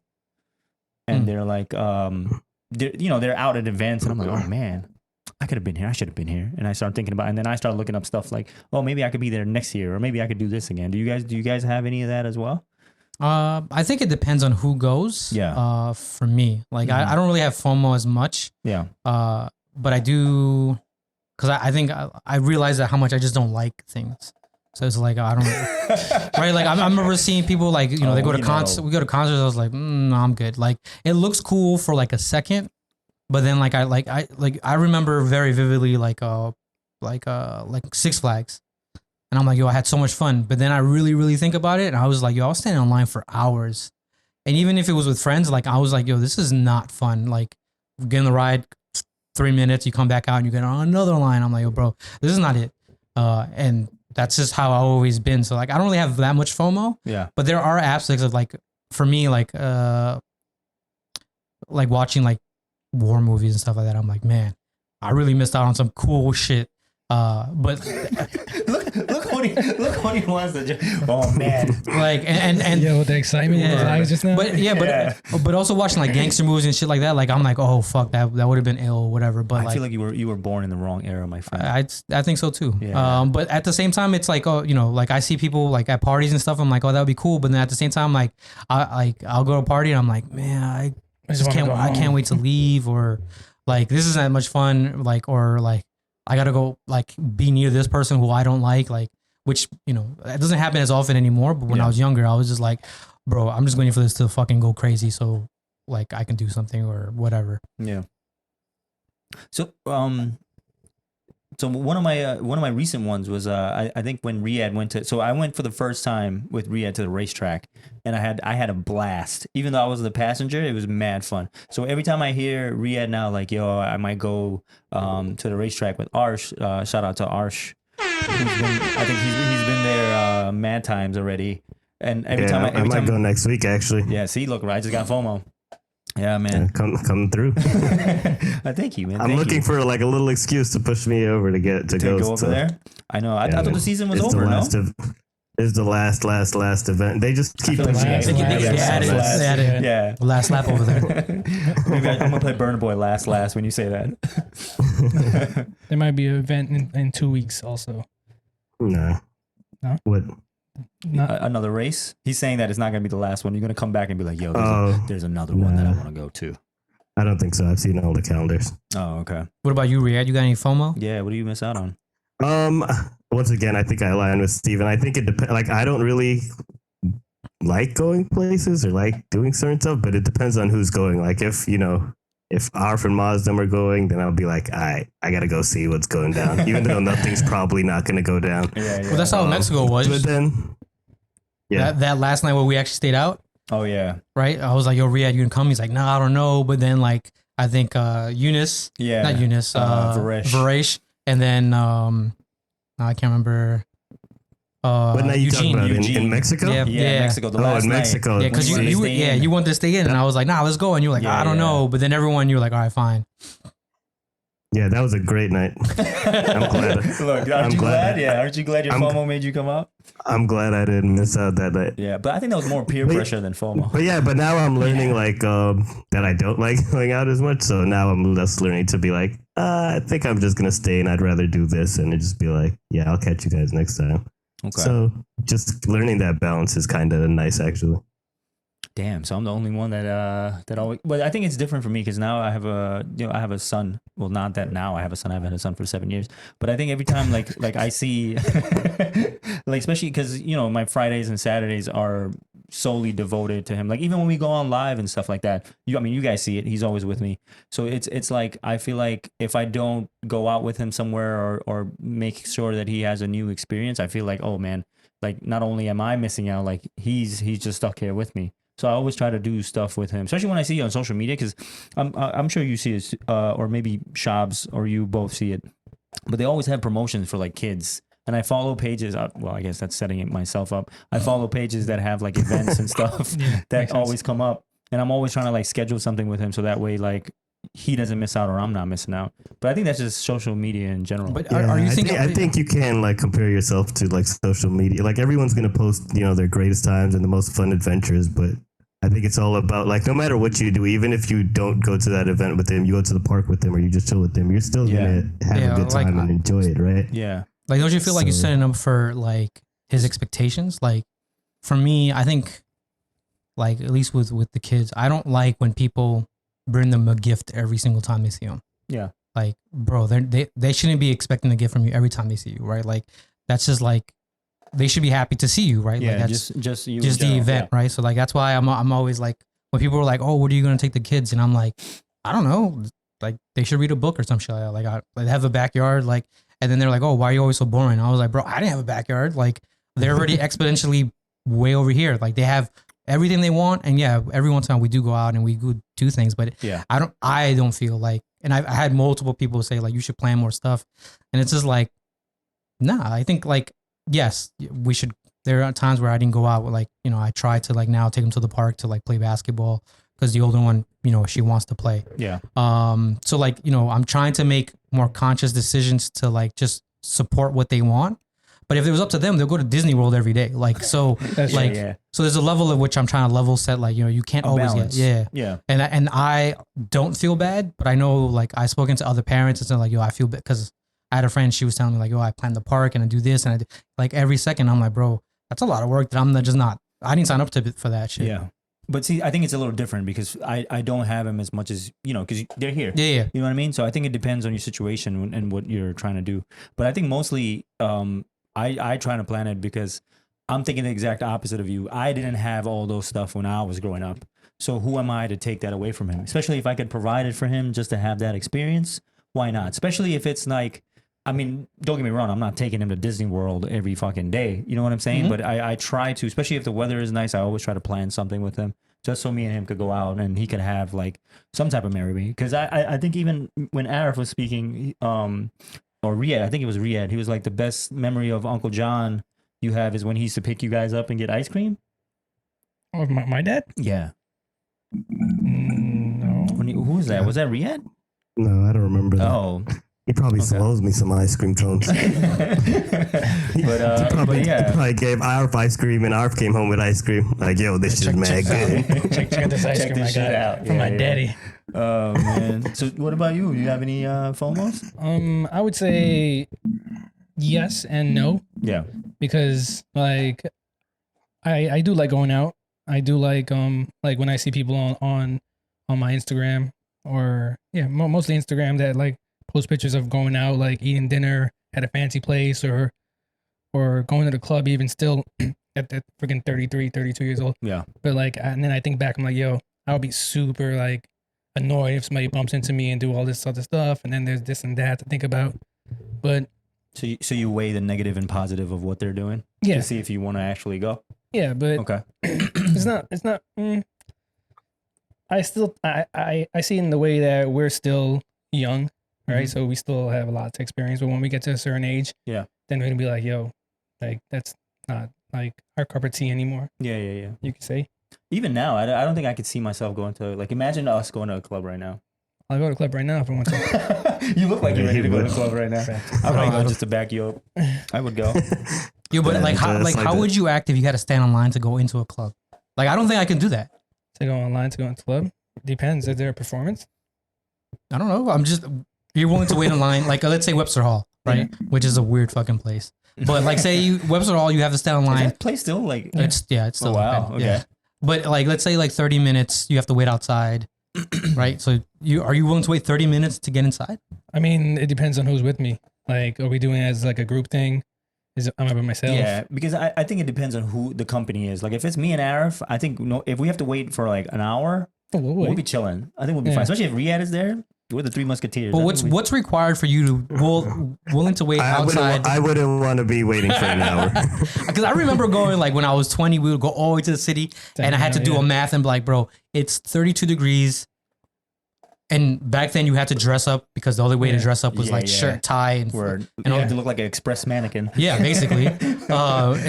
and Mm. they're like, they're out at events and I'm like, oh man, I could have been here. I should have been here. And I start thinking about, and then I start looking up stuff like, oh, maybe I could be there next year, or maybe I could do this again. Do you guys have any of that as well? I think it depends on who goes. Yeah. For me, like I don't really have FOMO as much. Yeah. But I do, because I think I realize that how much I just don't like things. So it's like I don't right. Like I remember seeing people like they go to concerts. We go to concerts. I was like, no, I'm good. Like it looks cool for like a second, but then I remember very vividly like Six Flags, and I'm like, yo, I had so much fun. But then I really think about it, and I was like, yo, I was standing in line for hours, and even if it was with friends, like I was like, yo, this is not fun. Like get in the ride, 3 minutes, you come back out and you get on another line. I'm like, yo, bro, this is not it. And that's just how I've always been. So like, I don't really have that much FOMO. Yeah. But there are aspects of like, for me, like watching like war movies and stuff like that. I'm like, man, I really missed out on some cool shit. But look what he wants to do. Oh man. like, and Yeah, with the excitement in his Yeah. eyes just now. but yeah, but also watching like gangster movies and shit like that. Like I'm like, oh fuck, that would have been ill, or whatever. But I like, feel like you were born in the wrong era, my friend. I think so too. Yeah. But at the same time, it's like, oh, like I see people like at parties and stuff. I'm like, oh, that would be cool. But then at the same time, like I'll go to a party and I'm like, man, I just wanna go I can't home. wait to leave, or like this isn't that much fun. Like, or like I gotta go like be near this person who I don't like, which it doesn't happen as often anymore. But when I was younger, I was just like, bro, I'm just waiting for this to fucking go crazy so like I can do something or whatever. Yeah. So so one of my recent ones was I think when Riyadh went to, so I went for the first time with Riyadh to the racetrack, and I had a blast. Even though I was the passenger, it was mad fun. So every time I hear Riyadh now, like, yo, I might go to the racetrack with Arsh. Shout out to Arsh. I think he's been there mad times already. And every time I might go next week actually. yeah, see, look, I just got FOMO. Yeah, man. Yeah, come through. Thank you, man. I'm Thank looking you. for like a little excuse to push me over to to go over there. I know. I thought the season was It's over. the No. last It's the last event. They just keep feel like Last, they They last, added last, they added Yeah. the last lap over there. Maybe I'm gonna play Burna Boy last when you say that. There might be an event in 2 weeks also. No. No? What? Not, Another race. He's saying that it's not gonna be the last one. You're gonna come back and be like, yo, Oh, there's another one that I nah. want to go to. I don't think so. I've seen all the calendars. Oh, okay. What about you, Riyadh? You got any FOMO? Yeah. What do you miss out on? Once again, I think I align with Steven. I think it depends. Like, I don't really like going places or like doing certain stuff, but it depends on who's going. Like, if Arf and Mazdam are going, then I'll be like, I gotta go see what's going down, even though nothing's probably not gonna go down. Yeah. Well, that's how Mexico was. But then, yeah, That last night where we actually stayed out, Oh yeah. right? I was like, yo, Riyadh, you can come? He's like, nah, I don't know. But then like, I think Eunice, Yeah. not Eunice, Varesh, and then I can't remember. what night you talking Eugene. about Eugene. in Mexico? Yeah. Yeah. Mexico. The Oh, last in night. Mexico. Yeah, because When you stay in. you wanted to stay in, and I was like, nah, let's go, and you were like, Yeah, I don't yeah. know. But then everyone, you were like, all right, fine. Yeah, that was a great night. I'm glad. Look, aren't I'm you glad. glad? Yeah. Aren't you glad your I'm- FOMO made you come out? I'm glad I didn't miss out that night. Yeah. But I think that was more peer But- pressure than FOMO. But yeah, but now I'm learning like that I don't like going out as much. So now I'm less learning to be like, I think I'm just gonna stay and I'd rather do this, and it just be like, yeah, I'll catch you guys next time. Okay. So just learning that balance is kind of nice, actually. Damn, so I'm the only one that always. But I think it's different for me because now I have a son. Well, not that now I have a son. I've had a son for 7 years. But I think every time like I see, like especially because my Fridays and Saturdays are solely devoted to him. Like even when we go on live and stuff like that, you guys see it. He's always with me. So it's like I feel like if I don't go out with him somewhere or make sure that he has a new experience, I feel like, oh man, like not only am I missing out, like he's just stuck here with me. So I always try to do stuff with him, especially when I see it on social media, because I'm sure you see it, or maybe Shabs or you both see it, but they always have promotions for like kids. And I follow pages. Well, I guess that's setting it myself up. I follow pages that have like events and stuff Yeah, that makes sense. always come up, and I'm always trying to like schedule something with him so that way like he doesn't miss out or I'm not missing out. But I think that's just social media in general. But Yeah, are you I thinking? think you can like compare yourself to like social media. Like everyone's gonna post, their greatest times and the most fun adventures, but I think it's all about like no matter what you do, even if you don't go to that event with them, you go to the park with them, or you just chill with them, you're still gonna have Yeah, a good like, time and enjoy it, right? yeah. Like, don't you feel like you're So- setting up for like his expectations? Like, for me, I think, like at least with the kids, I don't like when people bring them a gift every single time they see them. Yeah. Like, bro, they shouldn't be expecting a gift from you every time they see you, right? Like, that's just like they should be happy to see you, right? Yeah, like, that's just you. just in the general, event, right? So like that's why I'm always like when people are like, oh, what are you gonna take the kids? And I'm like, I don't know, like they should read a book or some shit. Like they have a backyard, like, and then they're like, oh, why are you always so boring? I was like, bro, I didn't have a backyard. Like they're already exponentially way over here. Like they have everything they want, and yeah, every once in a while we do go out and we go do things, but Yeah. I don't feel like, and I had multiple people say like you should plan more stuff, and it's just like, nah, I think like yes, we should. There are times where I didn't go out with like, I try to like now take them to the park to like play basketball because the older one, she wants to play. Yeah. So like, I'm trying to make more conscious decisions to like just support what they want. But if it was up to them, they'll go to Disney World every day. Like, so That's like, yeah. so there's a level at which I'm trying to level set. Like, you can't A always balance. get, Yeah. And I don't feel bad, but I know like I've spoken to other parents and said like, I feel bad because I had a friend, she was telling me like, I planned the park and I do this and I do, like every second I'm like, bro, that's a lot of work that I'm just not. I didn't sign up for that shit. Yeah. But see, I think it's a little different because I don't have them as much as, because they're here. Yeah, yeah. You know what I mean? So I think it depends on your situation and what you're trying to do. But I think mostly I try to plan it because I'm thinking the exact opposite of you. I didn't have all those stuff when I was growing up. So who am I to take that away from him? Especially if I could provide it for him just to have that experience. Why not? Especially if it's like, I mean, don't get me wrong. I'm not taking him to Disney World every fucking day. You know what I'm saying? Mhm. But I try to, especially if the weather is nice, I always try to plan something with him just so me and him could go out and he could have like some type of memory. Because I think even when Arif was speaking, or Riyadh, I think it was Riyadh, he was like the best memory of Uncle John you have is when he used to pick you guys up and get ice cream. Oh, my dad? Yeah. No. Who was that? Was that Riyadh? No, I don't remember that. Oh. He probably Okay. still owes me some ice cream cones. but He but yeah. probably gave Arf ice cream, and Arf came home with ice cream. Like, yo, this shit's mad good. Check out this ice Check cream I this shit got out. from my Yeah, yeah. daddy. Oh man. So what about you? You have any FOMOs? I would say yes and no, Yeah. because like I do like going out. I do like when I see people on my Instagram or mostly Instagram that like post pictures of going out, like eating dinner at a fancy place or going to the club even still at that freaking 33, 32 years old. Yeah. But like, and then I think back, I'm like, yo, I would be super like annoyed if somebody bumps into me and do all this other stuff, and then there's this and that to think about. But So you weigh the negative and positive of what they're doing yeah, to see if you want to actually go. yeah, but Okay. it's not. I still I see in the way that we're still young, right? Mhm. So we still have a lot to experience. But when we get to a certain age, Yeah. then we're gonna be like, yo, like that's not like our cup of tea anymore. Yeah, yeah, yeah. You could say. Even now, I don't think I could see myself going to like. Imagine us going to a club right now. I'll go to the club right now if I want to. You look like you're ready to go to would. the club right now. Facts. I might Bro, go just to back you up. I would go. Yo, but Yeah, like how it's like how that. would you act if you had to stand in line to go into a club? Like I don't think I can do that. To go online to go into club depends. Is there a performance? I don't know. I'm just you're willing to wait in line. Like let's say Webster Hall, right? Which is a weird fucking place. But like say you Webster Hall, you have to stand in Is line. that place still like? It's it's still Oh, wow, open. okay. Yeah. But like let's say like 30 minutes, you have to wait outside, right? So are you willing to wait 30 minutes to get inside? I mean, it depends on who's with me. Like, are we doing it as like a group thing? Am I by myself? Yeah, because I think it depends on who the company is. Like if it's me and Arif, I think if we have to wait for like an hour, Oh, we'll we'll wait. be chilling. I think we'll be Yeah. fine. Especially if Riyadh is there. We're the Three Musketeers. But I what's think we- what's required for you to willing to wait outside? I wouldn't want to be waiting for an hour. Because I remember going like when I was 20, we would go all the way to the city, and I had to do yeah. a math and be like, bro, it's 32 degrees. And back then you had to dress up because the only way to dress up was Yeah, like yeah. shirt, tie, and Word. and You all had to look like an express mannequin. yeah, basically.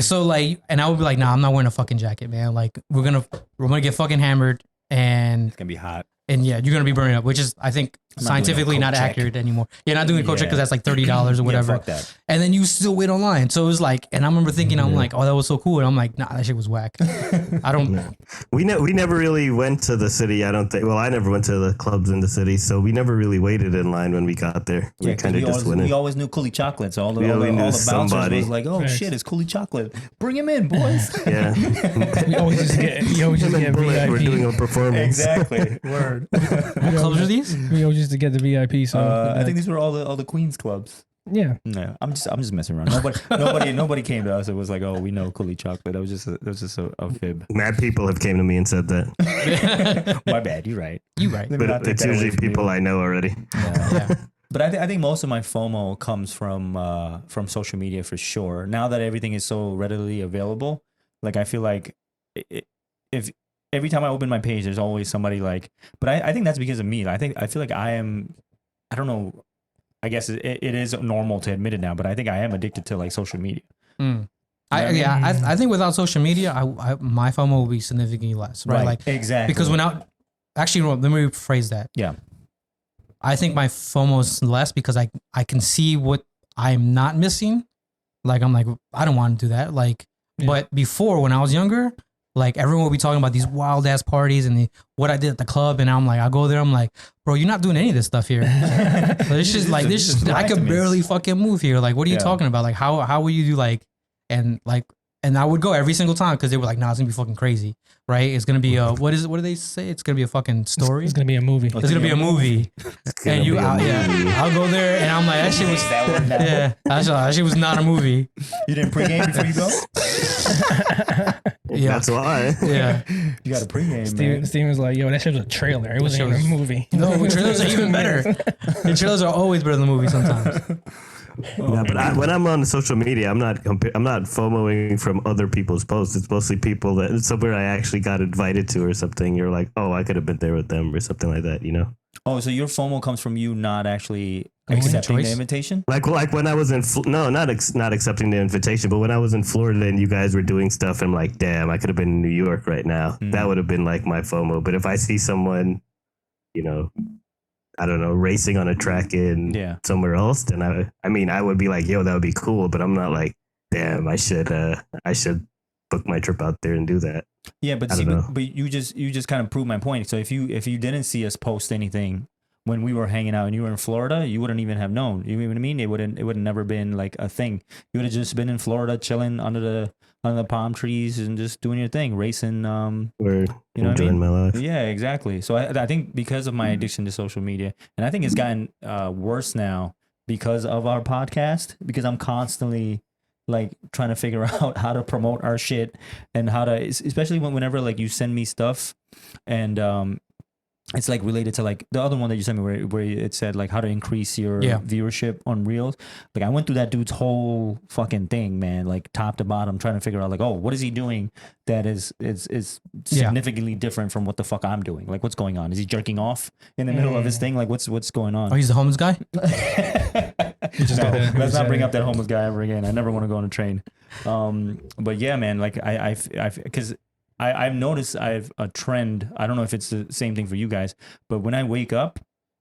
So like, and I would be like, nah, I'm not wearing a fucking jacket, man. Like we're gonna get fucking hammered, and It's gonna be hot. yeah, you're gonna be burning up, which is I think I'm not doing a scientifically coat not check. accurate anymore. Yeah, not doing a coat check Yeah. because that's like $30 or whatever. Yeah, fuck that. And then you still wait online. So it was like, and I remember thinking, I'm like, oh, that was so cool. And I'm like, nah, that shit was whack. I don't. We never really went to the city. I don't think. Well, I never went to the clubs in the city, so we never really waited in line when we got there. Yeah, We 'cause kind of just went we in. always knew Coolie Chocolate, so all the We always knew bouncers somebody. was like, "Oh Facts. shit, it's Coolie Chocolate! Bring him in, boys!" Yeah, We always just get Bullet, we're doing VIP. a performance. exactly. Word. What clubs are these? We always used to get the VIP. So I think these were all the Queens clubs. yeah. No, I'm just messing around. Nobody came to us. It was like, "Oh, we know Coolie Chocolate." That was just a fib. Mad people have came to me and said that, My bad. You're right. You right. Let me not but take it's that away usually from you. people I know already. Yeah. Yeah. But I think most of my FOMO comes from social media for sure. Now that everything is so readily available, like I feel like if every time I open my page, there's always somebody like. But I think that's because of me. I feel like I am. I don't know. I guess it is normal to admit it now, but I think I am addicted to like social media. Mm. I think without social media, my FOMO will be significantly less, right? Like exactly because actually, let me rephrase that. Yeah. I think my FOMO is less because I can see what I'm not missing. Like I'm like, I don't want to do that. Like, but before when I was younger, like everyone would be talking about these wild ass parties and what I did at the club, and I'm like, I go there, I'm like, bro, you're not doing any of this stuff here. This is like this. Just I lie to could me. barely fucking move here. Like, what are you Yeah. talking about? Like, how will you do like, and I would go every single time because they were like, nah, it's gonna be fucking crazy, right? It's gonna be what do they say? It's gonna be a fucking story. It's gonna be a movie. It's gonna be a movie. gonna And be a movie. I'll go there and I'm like, that shit was, That word now. yeah, that shit was not a movie. You didn't pregame before you go. Yeah, That's why. yeah. You got a pregame, man. Steven was like, yo, that shit was a trailer. It wasn't shit even a was- movie. No, the trailers are even better. The trailers are always better than the movie sometimes. Yeah, but when I'm on social media, I'm not FOMOing from other people's posts. It's mostly people that it's somewhere I actually got invited to or something. You're like, oh, I could have been there with them or something like that, you know? Oh, so your FOMO comes from you not actually Going accepting the choice? invitation? Like when I was in not accepting the invitation, but when I was in Florida and you guys were doing stuff, I'm like, damn, I could have been in New York right now. Mm. That would have been like my FOMO. But if I see someone, you know, I don't know, racing on a track in Yeah. somewhere else, then I mean, I would be like, yo, that would be cool. But I'm not like, damn, I should book my trip out there and do that. Yeah, but I see, don't know. but you just kind of proved my point. So if you didn't see us post anything when we were hanging out and you were in Florida, you wouldn't even have known. You know what I mean? It would have never been like a thing. You would have just been in Florida chilling under the palm trees and just doing your thing, racing. Or You know what I enjoying mean? my life. Yeah, exactly. So I think because of my addiction to social media, and I think it's gotten worse now because of our podcast, because I'm constantly like trying to figure out how to promote our shit and how to, especially whenever like you send me stuff and it's like related to like the other one that you sent me where it said like how to increase your Yeah. viewership on Reels. Like I went through that dude's whole fucking thing, man, like top to bottom, trying to figure out like, oh, what is he doing that is significantly different from what the fuck I'm doing? Like what's going on? Is he jerking off in the middle of his thing? Like what's going on? Oh, he's the homeless guy? just No, gotta- you let's just not bring gotta- up that homeless guy ever again. I never want to go on a train. But yeah, man, like because I've noticed I've a trend. I don't know if it's the same thing for you guys, but when I wake up,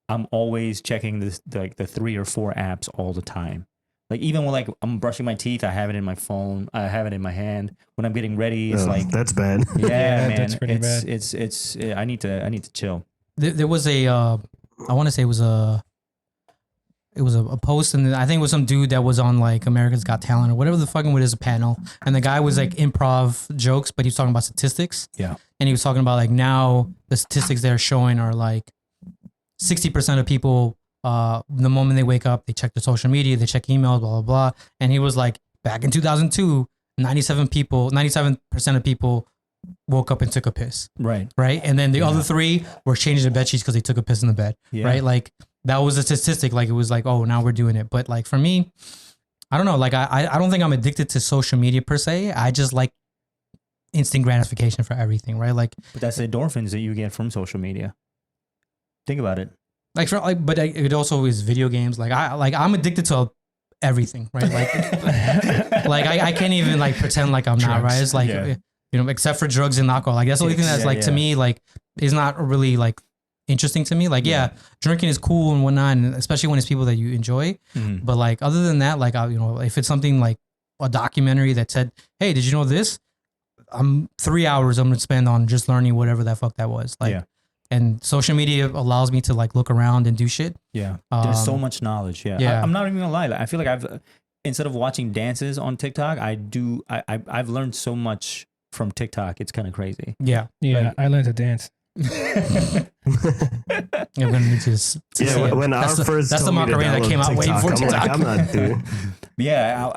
I'm always checking the 3 or 4 apps all the time. Like even when like I'm brushing my teeth, I have it in my phone. I have it in my hand. When I'm getting ready, it's Oh, like that's bad. yeah, Yeah, man. that's pretty it's, bad. it's I need to chill. There was a, I want to say it was a post, and I think it was some dude that was on like America's Got Talent or whatever the fucking what is a panel, and the guy was like improv jokes, but he was talking about statistics. Yeah. And he was talking about like now the statistics they're showing are like 60% of people, the moment they wake up, they check their social media, they check emails, blah, blah, blah. And he was like, back in 2002, 97% of people woke up and took a piss, Right. right? And then the other 3 were changing the bed sheets because they took a piss in the bed, Yeah. right? Like that was a statistic. Like it was like, oh, now we're doing it. But like for me, I don't know. Like I don't think I'm addicted to social media per se. I just like instant gratification for everything, right? Like But that's the endorphins that you get from social media. Think about it. but it also is video games. I'm addicted to everything, right? Like I can't even like pretend like I'm not, right? It's like Yeah. you know, except for drugs and alcohol. Like that's the only thing that's Yeah, like to yeah. me like is not really like interesting to me. Like yeah, drinking is cool and whatnot, and especially when it's people that you enjoy. Mhm. But like other than that, like you know, if it's something like a documentary that said, "Hey, did you know this?" 3 hours I'm gonna spend on just learning whatever that fuck that was. Like, Yeah. and social media allows me to like look around and do shit. Yeah. There's so Um, much knowledge. Yeah. yeah. I'm not even gonna lie. Like, I feel like instead of watching dances on TikTok, I've learned so much from TikTok. It's kind of crazy. Yeah, Yeah, Like- I learned to dance. I'm gonna need to. See Yeah, it. when That's our the, first that's the told me to Macarena that came download out way TikTok, before I'm TikTok. like, I'm not doing. Yeah,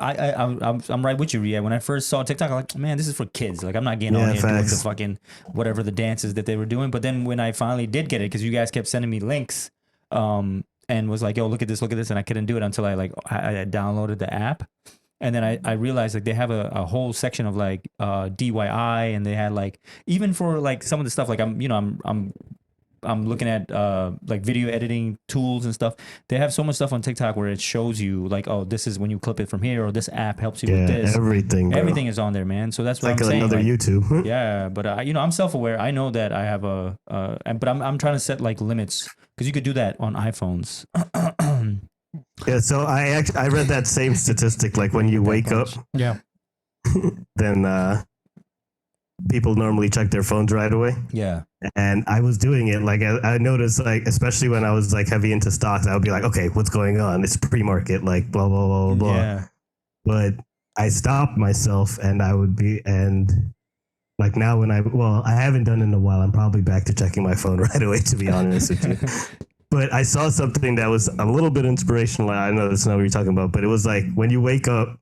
I'm right with you, Ria. When I first saw TikTok, I'm like, man, this is for kids. Like, I'm not getting on Yeah, here doing the facts. fucking whatever the dances that they were doing. But then when I finally did get it, because you guys kept sending me links, and was like, yo, look at this, and I couldn't do it until I downloaded the app. And then I realized like they have a whole section of like DIY, and they had like even for like some of the stuff like I'm looking at like video editing tools and stuff. They have so much stuff on TikTok where it shows you like, oh, this is when you clip it from here, or this app helps you Yeah, with this. everything. Bro. Everything is on there, man. So that's It's what like I'm saying. another like, YouTube. yeah, but I'm self-aware. I know that I have but I'm trying to set like limits because you could do that on iPhones. Yeah, so I read that same statistic. Like when you wake up, Yeah, then people normally check their phones right away. Yeah. And I was doing it. Like I noticed, like especially when I was like heavy into stocks, I would be like, okay, what's going on? It's pre-market, like blah blah blah blah blah. Yeah. But I stopped myself, and I would be like now when I haven't done it in a while. I'm probably back to checking my phone right away. To be honest with you. But I saw something that was a little bit inspirational. I know that's not what you're talking about, but it was like when you wake up,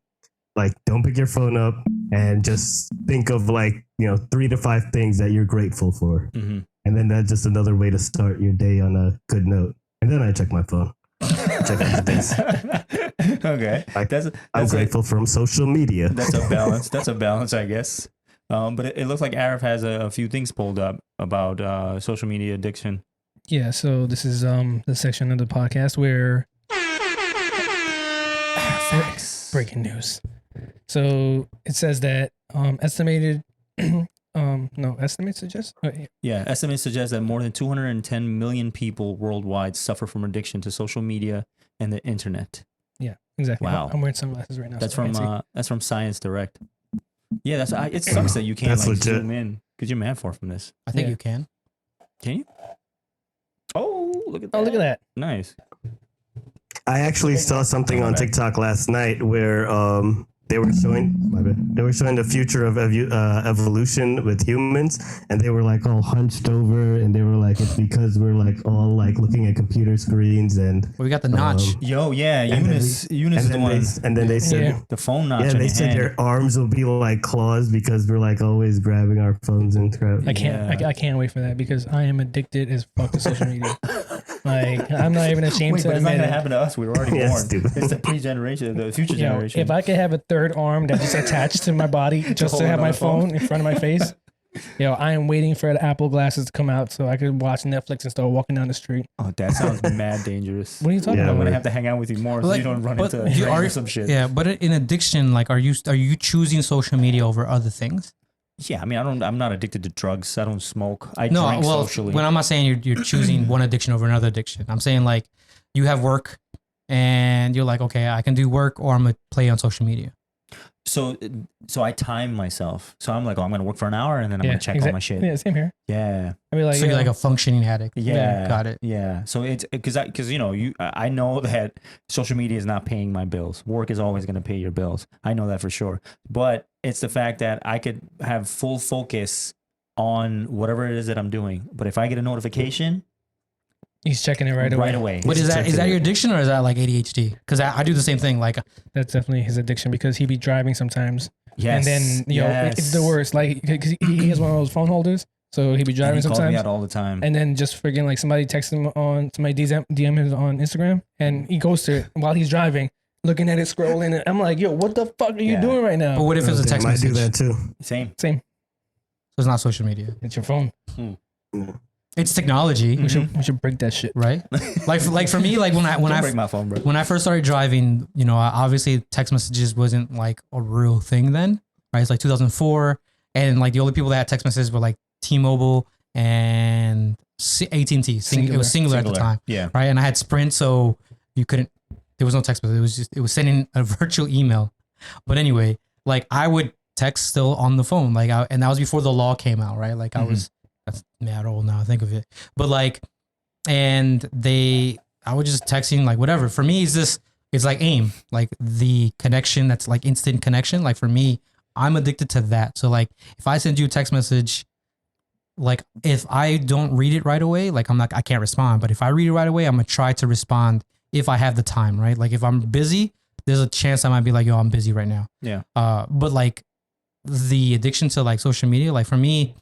like don't pick your phone up and just think of like, 3 to 5 things that you're grateful for. Mhm. And then that's just another way to start your day on a good note. And then I check my phone. Check out the things. Okay. Like, That's I'm a- grateful from social media. That's a balance. That's a balance, I guess. But it looks like Arif has a few things pulled up about social media addiction. Yeah, so this is the section of the podcast where breaking news. So it says that estimated estimates suggest Yeah, estimates suggest that more than 210 million people worldwide suffer from addiction to social media and the internet. yeah, exactly. Wow. I'm wearing sunglasses right now. That's so I from can't see. that's from Science Direct. Yeah, it sucks that you can't That's like legit. zoom in because you're mad far from this. I think Yeah. you can. Can you? Oh, look at that! Oh, look at that. Nice. I actually saw something on TikTok last night where they were showing the future of evolution with humans, and they were like all hunched over, and they were like, it's because we're like all like looking at computer screens, and We got the notch. Yo, yeah, And then Eunice is the one. and then they said. Yeah. The phone notch. Yeah, on they your said hand. their arms will be like claws because we're like always grabbing our phones and crap. I can't. Yeah. I can't wait for that because I am addicted as fuck to social media. Like I'm not even ashamed Wait, to but it's not admit gonna it. happen to us. We were already Yeah, born. stupid. It's the pre-generation, the future You know, generation. if I could have a third arm that just attached to my body just hold to have it on my the phone. phone in front of my face, I am waiting for the Apple glasses to come out so I could watch Netflix and start walking down the street. Oh, that sounds mad dangerous. What are you talking Yeah, I'm about? gonna have to hang out with you more so Like, you don't run but into you drugs are- or some shit. Yeah, but in addiction, like, are you choosing social media over other things? Yeah, I mean, I'm not addicted to drugs. I don't smoke. I No, drink well, socially. when I'm not saying you're choosing one addiction over another addiction. I'm saying like you have work and you're like, okay, I can do work or I'm gonna play on social media. so I time myself. So I'm like, oh, I'm gonna work for an hour and then I'm gonna check all my shit. Yeah, same here. Yeah. I mean, like, So you're like a functioning addict. Yeah, got it. Yeah, so it's because I know that social media is not paying my bills. Work is always going to pay your bills. I know that for sure. But it's the fact that I could have full focus on whatever it is that I'm doing. But if I get a notification, he's checking it right away. But is that checking your it. addiction or is that like ADHD? Because I do the same thing. Like, That's definitely his addiction because he be driving sometimes Yes. And then it's the yes. worst. Like 'cause he has one of those phone holders, so he'd be And driving he calls me sometimes. out all the time. And then just friggin' like somebody texts him on somebody DM him on Instagram, and he goes to it while he's driving, looking at it, scrolling. And I'm like, yo, what the fuck are you Yeah. doing right now? But what if it's a Damn, text I message? do that too. Same. Same. So it's not social media. It's your phone. It's technology, We should break that shit. right? like for me, like when Don't I break my phone, bro. when I first started driving, you know, obviously text messages wasn't like a real thing then, right? It's like 2004, and like the only people that had text messages were like T-Mobile and AT&T. It was singular at the time, Yeah. right? And I had Sprint, so you couldn't. There was no text message. It was sending a virtual email. But anyway, like I would text still on the phone, like, and that was before the law came out, right? Like I was. That's mad old now. I think of it, but like, and I was just texting like whatever. For me, it's like AIM, like the connection that's like instant connection. Like for me, I'm addicted to that. So like, if I send you a text message, like if I don't read it right away, like I can't respond. But if I read it right away, I'm gonna try to respond if I have the time, right? Like if I'm busy, there's a chance I might be like, yo, I'm busy right now. Yeah. But like the addiction to like social media, like for me,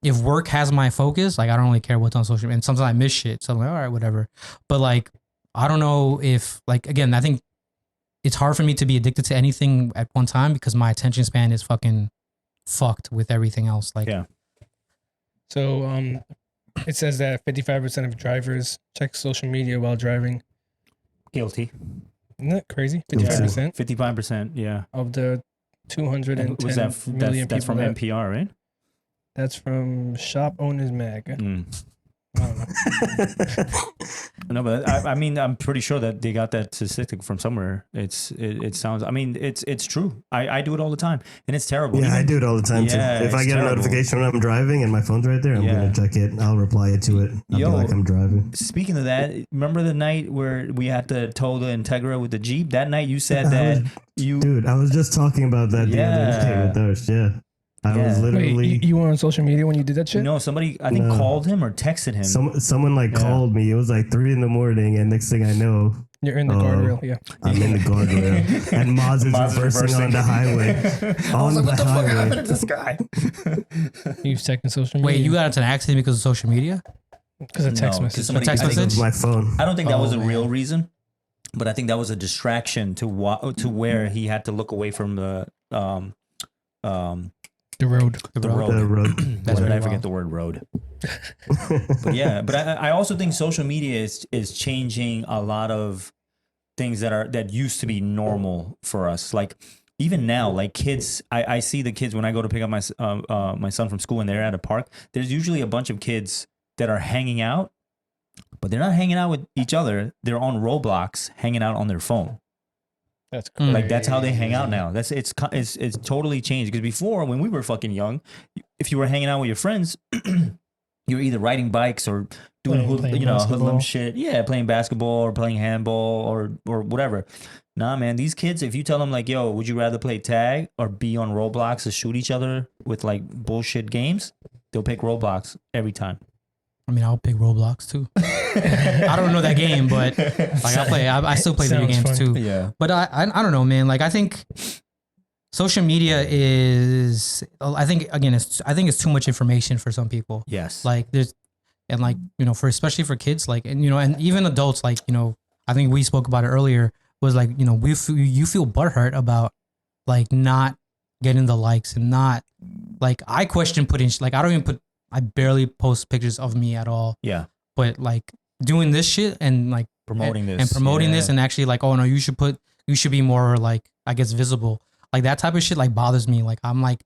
if work has my focus, like I don't really care what's on social media. And sometimes I miss shit. So I'm like, all right, whatever. But like, I don't know if like, again, I think it's hard for me to be addicted to anything at one time because my attention span is fucking fucked with everything else. Like, Yeah. So it says that 55% of drivers check social media while driving. Guilty. Isn't that crazy? Guilty. 55% 55%. Yeah. of the 210 And was that million that's people. from NPR, right? That's from Shop Owners Mag. Mm. I don't know. No, but I mean, I'm pretty sure that they got that statistic from somewhere. It sounds. I mean, it's true. I do it all the time, and it's terrible. Yeah, I do it all the time Yeah, too. If I it's get terrible. a notification when I'm driving and my phone's right there, I'm Yeah. gonna check it. I'll reply to it. I'll Yo. be like, I'm driving. Speaking of that, remember the night where we had to tow the Integra with the Jeep? That night you said I that was- you. Dude, I was just talking about that the other day Yeah. with Darsh. Yeah, I was Yeah. literally. Wait, you were on social media when you did that shit? No, somebody I think No. called him or texted him. Someone like Yeah. called me. It was like 3 a.m, and next thing I know, You're in the Oh. guardrail, yeah. I'm in the guardrail, and Maz is Maz is reversing on the highway. I was like, On what the the fuck highway. happened to this guy? You was checking social media. wait, you got into an accident because of social media? because of text No, message. 'cause somebody- Text I think- It message? was my phone. I don't think that was Oh, a real man. reason, but I think that was a distraction to where he had to look away from the The road. the road. The road. That's Why did very I forget wild. the word road? But yeah, but I also think social media is changing a lot of things that used to be normal for us. Like even now, like kids, I see the kids when I go to pick up my son from school and they're at a park. There's usually a bunch of kids that are hanging out, but they're not hanging out with each other. They're on Roblox, hanging out on their phone. That's Mm. Like that's how they hang out now. It's totally changed. Because before, when we were fucking young, if you were hanging out with your friends, you were either riding bikes or doing Playing hoodlum basketball. shit. Yeah, playing basketball or playing handball or whatever. Nah, man, these kids, if you tell them like, yo, would you rather play tag or be on Roblox to shoot each other with like bullshit games? They'll pick Roblox every time. I mean, I'll pick Roblox too. I don't know that game, but like I still play video Sounds games fun. too. Yeah. But I don't know, man. Like I think social media is. I think again, it's too much information for some people. Yes. Like there's, and like for especially for kids, like and and even adults, like I think we spoke about it earlier. Was like you feel butthurt about like not getting the likes and not like I question putting like I barely post pictures of me at all. Yeah. But like doing this shit and like Promoting this. and promoting Yeah. this and actually like, oh no, you should be more like I guess visible. Like that type of shit like bothers me. Like I'm like,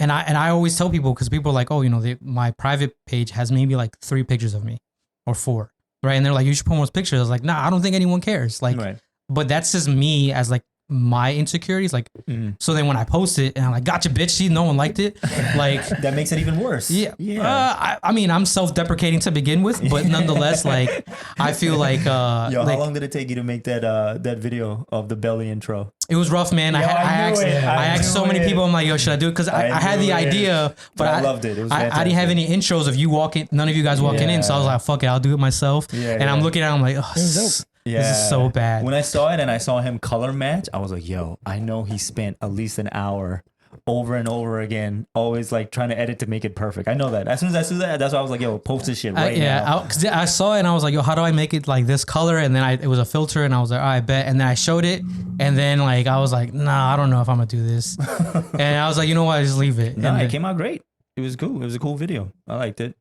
and I always tell people because people are like, oh my private page has maybe like 3 pictures of me or 4, right? And they're like, you should put more pictures. I was like, nah, I don't think anyone cares. Like, Right. but that's just me as like my insecurities. Like, Mhm. so then when I post it and I'm like, gotcha, bitch, see, no one liked it. Like, That makes it even worse. yeah. Yeah. I mean, I'm self-deprecating to begin with, but nonetheless, like, I feel like, Yo, like how long did it take you to make that video of the belly intro? it was rough, man. Yo, I I knew asked, it. I I asked so knew many it. people. I'm like, yo, should I do it? Because I had knew the it. idea, but I loved it. It was I didn't have fantastic. any intros of you walking, none of you guys walking in. So I was Yeah. like, fuck it, I'll do it myself. Yeah, and I'm yeah. looking at it, I'm like, oh, was This is so bad. When I saw it and I saw him color match, I was like, yo, I know he spent at least an hour over and over again, always like trying to edit to make it perfect. I know that. As soon as I saw that, that's why I was like, yo, post this shit right now. Because I saw it and I was like, yo, how do I make it like this color? And then it was a filter and I was like, all right, bet. And then I showed it and then like I was like, nah, I don't know if I'm gonna do this. And I was like, you know what, just leave it. No, And it then- came out great. It was cool. It was a cool video. I liked it.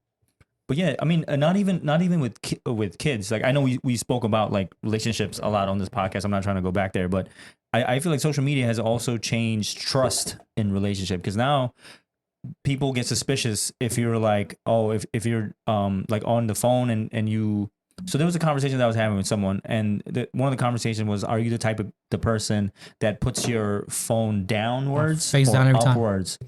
But yeah, I mean, not even with kids. Like I know we spoke about like relationships a lot on this podcast. I'm not trying to go back there, but I feel like social media has also changed trust in relationship because now people get suspicious if you're like, oh, if you're like on the phone and you. So there was a conversation that I was having with someone, and one of the conversation was, are you the type of the person that puts your phone downwards, Face or down every time. upwards?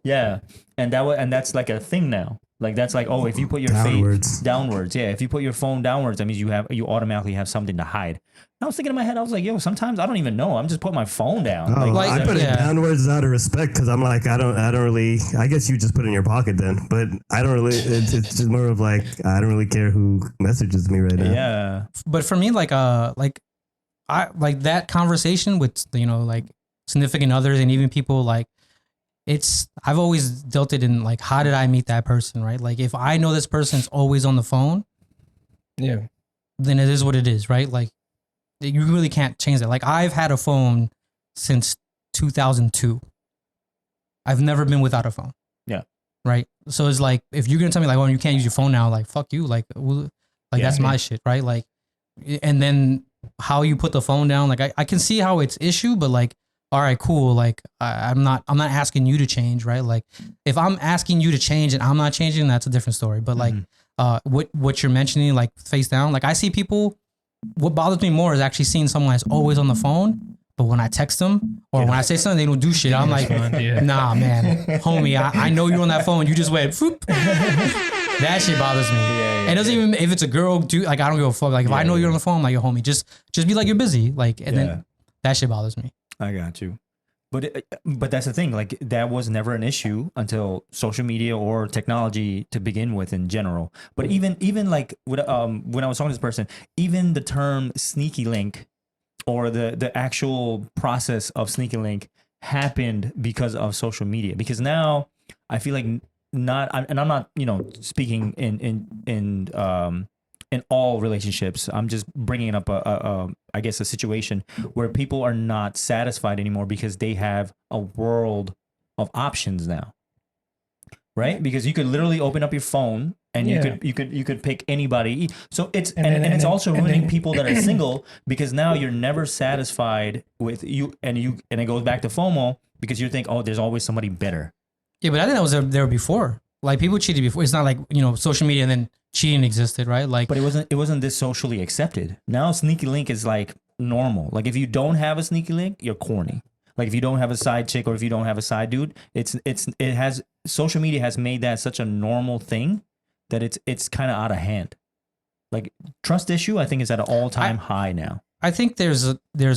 Yeah, and that's like a thing now. Like that's like, oh, if you put your Downwards. face downwards, yeah, if you put your phone downwards, that means you automatically have something to hide. And I was thinking in my head, I was like, yo, sometimes I don't even know. I'm just putting my phone down. Oh, Like, I put yeah. it downwards out of respect because I'm like, I don't really. I guess you just put it in your pocket then, but I don't really. It's just more of like I don't really care who messages me right now. Yeah, but for me, like I like that conversation with like significant others and even people like I've always dealt it in like, how did I meet that person, right? Like if I know this person's always on the phone, Yeah. then it is what it is, right? Like you really can't change that. Like I've had a phone since 2002. I've never been without a phone. Yeah. Right. So it's like, if you're going to tell me like, oh, you can't use your phone now, like, fuck you. Like that's my shit. Right. Like, and then how you put the phone down, like I can see how it's issue, but like, all right, cool. Like I'm not asking you to change. Right. Like if I'm asking you to change and I'm not changing, that's a different story. But like, what you're mentioning, like face down, like I see people, what bothers me more is actually seeing someone that's always on the phone, but when I text them or when I say something, they don't do shit. I'm like, Yeah. nah, man, homie, I know you're on that phone. You just went, whoop. That shit bothers me. And it doesn't even, if it's a girl, dude, like I don't give a fuck. Like if I know you're on the phone, I'm like, yo, homie, just be like you're busy. Like, and then that shit bothers me. I got you. But that's the thing. Like that was never an issue until social media or technology to begin with in general. But even like when I was talking to this person, even the term sneaky link or the actual process of sneaky link happened because of social media. Because now I feel like I'm not speaking in all relationships. I'm just bringing up I guess a situation where people are not satisfied anymore because they have a world of options now, right? Because you could literally open up your phone and you could pick anybody. So it's it's also ruining people that are single because now you're never satisfied with you, and it goes back to FOMO because you think, oh, there's always somebody better. Yeah, but I think that was there before. Like people cheated before. It's not like social media and then cheating existed, right? Like, but it wasn't this socially accepted. Now sneaky link is like normal. Like if you don't have a sneaky link, you're corny. Like if you don't have a side chick or if you don't have a side dude, social media has made that such a normal thing that it's kind of out of hand. Like trust issue, I think is at an all-time high now. I think there's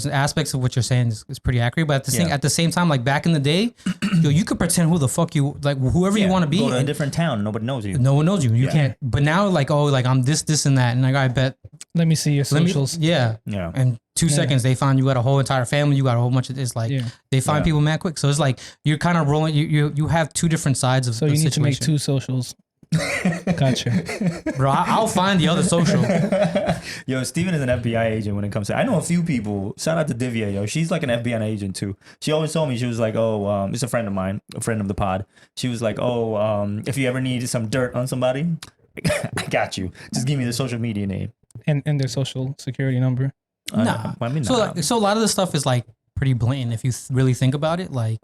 aspects of what you're saying is pretty accurate, but at the same time, like back in the day, you could pretend who the fuck you like, whoever you want to be. Go to a different town, nobody knows you. No one knows you. You can't. But now, like, oh, like I'm this and that, and like I bet. Let me see your socials. Yeah. And 2 seconds, they find you got a whole entire family. You got a whole bunch of this. Like they find people mad quick. So it's like you're kind of rolling. You have two different sides of. So the you need situation. to make 2 socials. Gotcha. Bro, I'll find the other social. Yo, Steven is an FBI agent when it comes to. I know a few people. Shout out to Divya, yo. She's like an FBI agent too. She always told me, she was like, oh, it's a friend of mine, a friend of the pod. She was like, oh, if you ever need some dirt on somebody, I got you. Just give me the social media name And their social security number. Nah. I mean, So a lot of this stuff is like pretty blatant if you really think about it. Like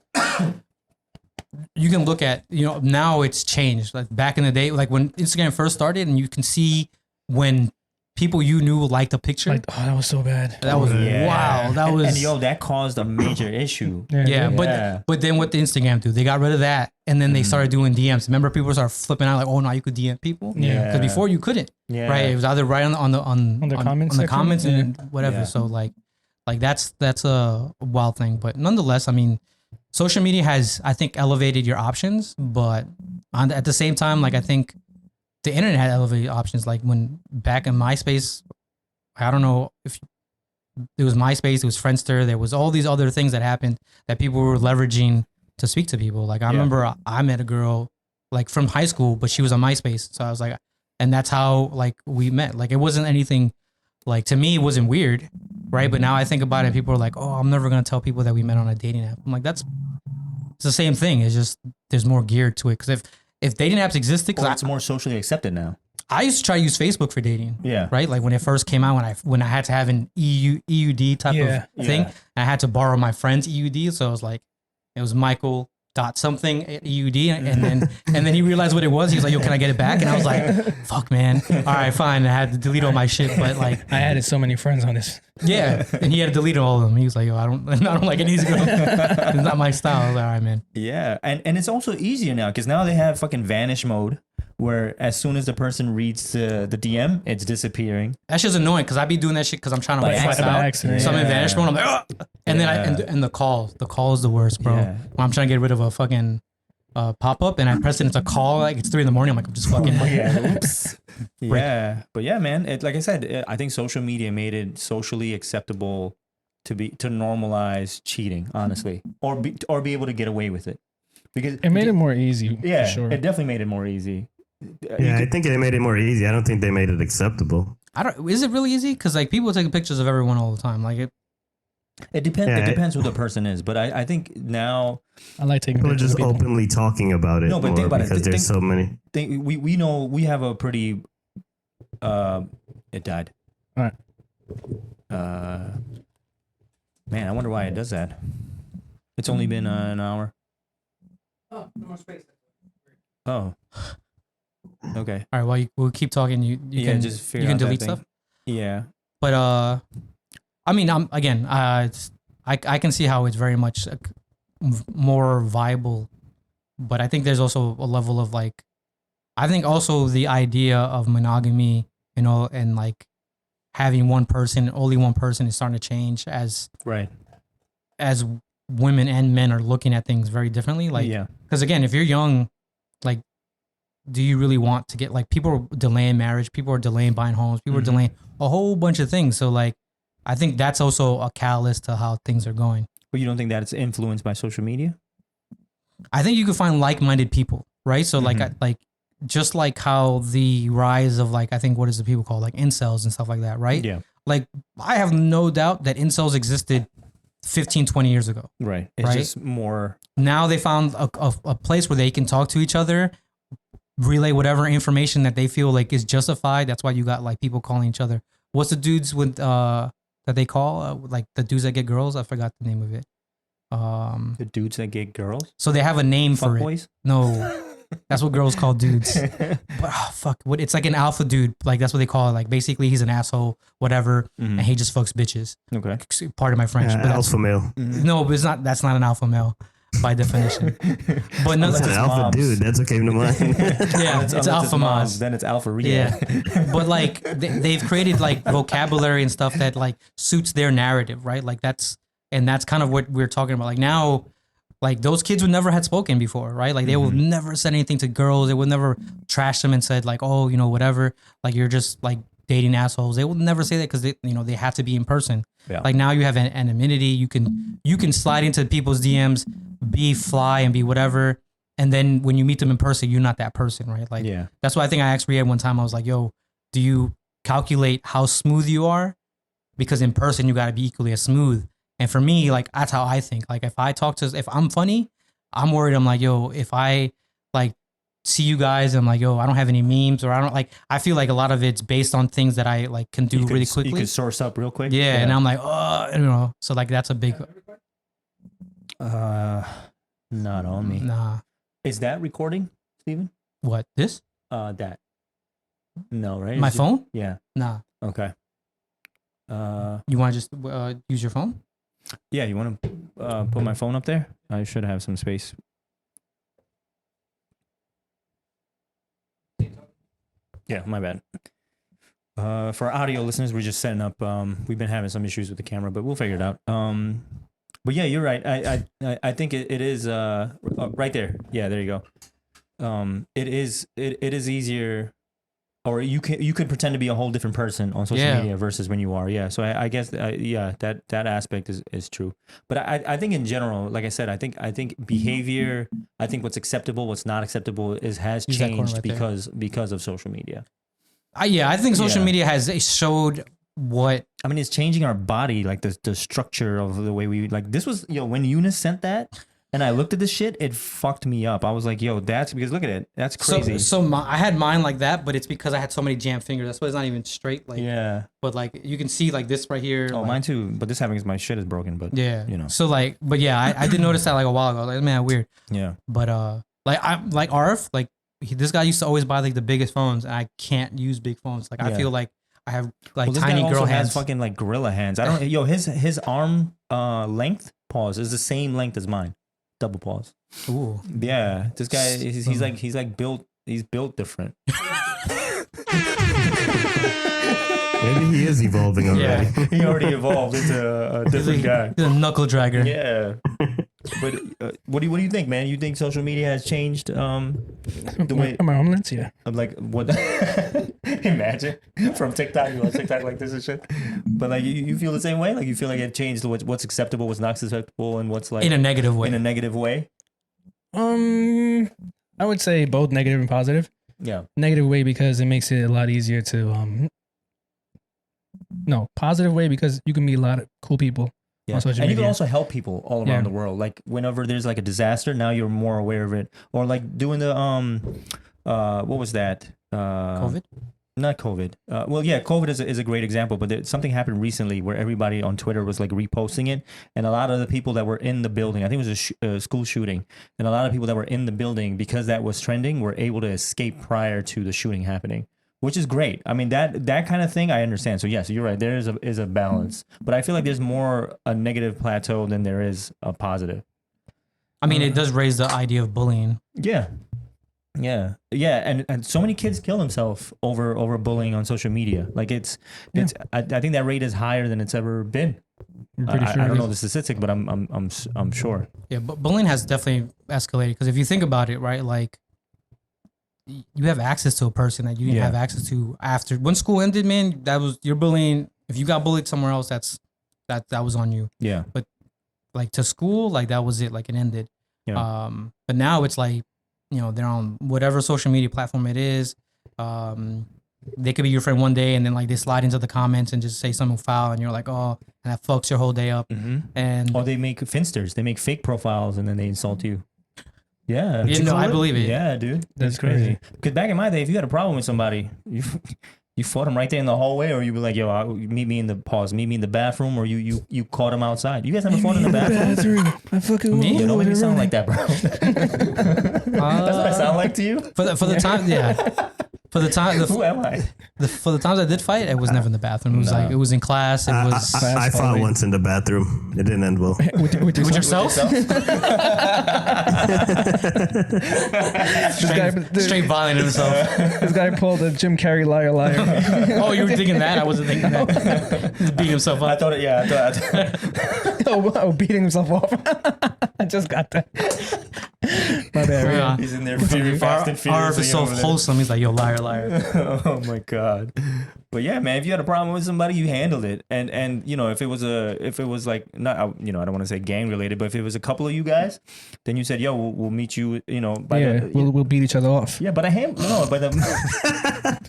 you can look at, now it's changed. Like back in the day, like when Instagram first started, and you can see when people you knew liked a picture. Like, oh, that was so bad. That was wow. That was and yo, that caused a major issue. yeah. Yeah. But then what did Instagram do? They got rid of that, and then they started doing DMs. Remember, people started flipping out like, oh, now you could DM people. Yeah. Because before you couldn't. Yeah. Right. It was either right on the comments on the section? comments and whatever. Yeah. So like that's a wild thing. But nonetheless, I mean, social media has, I think, elevated your options, but at the same time, like I think the internet had elevated options. Like when back in MySpace, I don't know if it was MySpace, it was Friendster, there was all these other things that happened that people were leveraging to speak to people. Like I remember I met a girl like from high school, but she was on MySpace. So I was like, and that's how like we met. Like it wasn't anything like to me, it wasn't weird, right? But now I think about it, people are like, oh, I'm never gonna tell people that we met on a dating app. I'm like, it's the same thing. It's just there's more gear to it. Because if dating apps existed, Well, because it's more socially accepted now. I used to try to use Facebook for dating. Yeah. Right. Like when it first came out, when I had to have an EUD type of thing, Yeah. I had to borrow my friend's EUD. So it was Michael dot something EUD, and then he realized what it was. He was like, "Yo, can I get it back?" And I was like, "Fuck, man. All right, fine." I had to delete all my shit, but like, I added so many friends on this. yeah. And he had to delete all of them. He was like, "Yo, I don't like an easy girl. It's not my style." I was like, "All right, man." Yeah, and it's also easier now because now they have fucking vanish mode, where as soon as the person reads the DM, it's disappearing. That shit's annoying because I be doing that shit because I'm trying to By max out. accident, So I'm in yeah. vanish mode. I'm like, "Ugh!" And then and the call is the worst, bro. Yeah. When I'm trying to get rid of a fucking pop up and I press it, it's a call. Like it's 3 a.m. I'm like, I'm just fucking. Oops. Yeah, but yeah, man. Like I said, I think social media made it socially acceptable to normalize cheating, honestly, or be able to get away with it, because It made it more easy. yeah, for sure. it definitely made it more easy. Yeah, I think it made it more easy. I don't think they made it acceptable. Is it really easy? Because like people take pictures of everyone all the time. Like It depends. Yeah, It depends who the person is, but I think now I like taking People are pictures just of people. openly talking about it No, but more think about it. because there's so many. we know we have a pretty it died. All right. Man, I wonder why it does that. It's only been an hour. oh, no more space. Oh. Okay. All right, well, we'll keep talking. You Yeah, can just figure you can out that delete thing. stuff. Yeah. But I mean, I can see how it's very much more viable, but I think there's also a level of like, I think also the idea of monogamy, you know, and like having only one person is starting to change as Right. women and men are looking at things very differently. Like, yeah. because again, if you're young, like, do you really want to get like people are delaying marriage, people are delaying buying homes, people are delaying a whole bunch of things. So like, I think that's also a catalyst to how things are going. But you don't think that it's influenced by social media? I think you can find like-minded people, right? So like, like just like how the rise of like, I think what is the people called like incels and stuff like that, right? Yeah. Like I have no doubt that incels existed 15, 20 years ago. Right. It's Right? just more. Now they found a place where they can talk to each other, relay whatever information that they feel like is justified. That's why you got like people calling each other. What's the dudes with that they call like the dudes that get girls? I forgot the name of it. The dudes that get girls? So they have a name for it. Fuckboys? No, that's what girls call dudes. But fuck, what? It's like an alpha dude. Like that's what they call it. Like basically, he's an asshole, whatever, and he just fucks bitches. Okay. Pardon my French, but that's, Alpha male. no, but it's not. That's not an alpha male by definition. But no, That's an it's alpha moms. dude. That's what came to mind. yeah, Unless it's alpha moms, Maz. then it's alpha Rhea. Yeah, but like they've created like vocabulary and stuff that like suits their narrative, right? Like that's kind of what we're talking about. Like now, like those kids would never had spoken before, right? Like they would never said anything to girls. They would never trash them and said like, oh, you know, whatever. Like you're just like dating assholes. They would never say that because they have to be in person. Yeah. Like now you have an anonymity. You can slide into people's DMs, be fly and be whatever. And then when you meet them in person, you're not that person, right? Like Yeah. that's why I think I asked Riyadh one time. I was like, yo, do you calculate how smooth you are? Because in person, you got to be equally as smooth. And for me, like, that's how I think. Like, if I'm funny, I'm worried. I'm like, yo, if I like see you guys, I'm like, yo, I don't have any memes or I feel like a lot of it's based on things that I like can do really quickly. You can source up real quick. Yeah. And I'm like, oh, you know, so like, that's a big, not on me. nah, Is that recording, Steven? what, this? That. No, right? My Is it- phone? Yeah. Nah. Okay. You want to just use your phone? Yeah, you want to put my phone up there? I should have some space. Yeah, my bad. For audio listeners, we're just setting up. We've been having some issues with the camera, but we'll figure it out. But yeah, you're right. I think it is right there. Yeah, there you go. It is easier. or you could pretend to be a whole different person on social Yeah. media versus when you are. Yeah. So I guess yeah, that aspect is true. But I think in general, like I said, I think behavior, I think what's acceptable, what's not acceptable has Use that corner changed right there. because of social media. I think social Yeah. media has showed what I mean, it's changing our body, like the structure of the way we like. This was when Eunice sent that, and I looked at this shit, it fucked me up. I was like, yo, that's because look at it, that's crazy. I had mine like that, but it's because I had so many jammed fingers. That's why it's not even straight. Like, yeah. but like you can see like this right here. Oh, like, mine too. But this happens, my shit is broken. But Yeah. you know. So like, but yeah, I did notice that like a while ago. Like, man, weird. Yeah. But like I like Arf, like this guy used to always buy like the biggest phones, and I can't use big phones. Like I Yeah. feel like I have like Well, this tiny guy also girl has hands. fucking like gorilla hands. I don't. Yo, his arm length pause is the same length as mine. Double pause. Ooh. Yeah, this guy he's like built. He's built different. Maybe he is evolving already. Yeah. He already evolved into a different guy. He's a knuckle dragger. Yeah. But what do you think, man? You think social media has changed the way my omelets, yeah. of like what? Imagine from TikTok, you on TikTok like this and shit. But like you feel the same way. Like you feel like it changed what's acceptable, what's not acceptable, and what's like In a negative way. in a negative way. I would say both negative and positive. Yeah. Negative way because it makes it a lot easier to no, positive way because you can meet a lot of cool people Yeah. on social And you can media. also help people all around Yeah. the world. Like whenever there's like a disaster, now you're more aware of it. Or like doing the what was that? COVID. Not COVID. Well, yeah, COVID is a great example, but something happened recently where everybody on Twitter was like reposting it, and a lot of the people that were in the building, I think it was a school shooting, and a lot of people that were in the building because that was trending were able to escape prior to the shooting happening, which is great. I mean that kind of thing I understand. So yes, you're right. There is a balance, but I feel like there's more a negative plateau than there is a positive. I mean, it does raise the idea of bullying. Yeah. Yeah, and so many kids kill themselves over bullying on social media. Like it's I think that rate is higher than it's ever been. I'm pretty sure I it don't know is. the statistic, but I'm sure. Yeah, but bullying has definitely escalated because if you think about it, right, like you have access to a person that you didn't Yeah. have access to after when school ended. Man, that was your bullying. If you got bullied somewhere else, that was on you. Yeah, Like to school, like that was it. Like it ended. Yeah. But now it's like, you know, they're on whatever social media platform it is. They could be your friend one day and then like they slide into the comments and just say something foul and you're like, oh, and that fucks your whole day up. mm-hmm. And Or they make finsters. They make fake profiles and then they insult you. Yeah, Yeah, no, I believe it. Yeah, dude, That's crazy. crazy. Because back in my day, if you had a problem with somebody, you fought them right there in the hallway, or you be like, "Yo, meet me in the bathroom," or you caught them outside. You guys ever fought in the bathroom? I fucking Me? You don't make me sound like that, bro. Uh, That's what I sound like to you. for the time, yeah. For the time, Who am I? for the times I did fight, it was never in the bathroom. It was No. like it was in class. It was I fought hallway. once in the bathroom. It didn't end well. with with yourself. This guy, Straight violent himself. this guy pulled a Jim Carrey liar. Oh, you were thinking that? I wasn't thinking that. Beat himself I up. thought it. Yeah, I thought Oh, beating himself off. I just got that. My bad. Yeah. Right? he's in there fast and Arf furious. is so wholesome. He's like, yo, liar, liar. Oh my god. But yeah, man, if you had a problem with somebody, you handled it. And you know, if it was like not, you know, I don't want to say gang related, but if it was a couple of you guys, then you said, yo, we'll meet you, you know, by Yeah, the, we'll beat each other off. yeah, but by the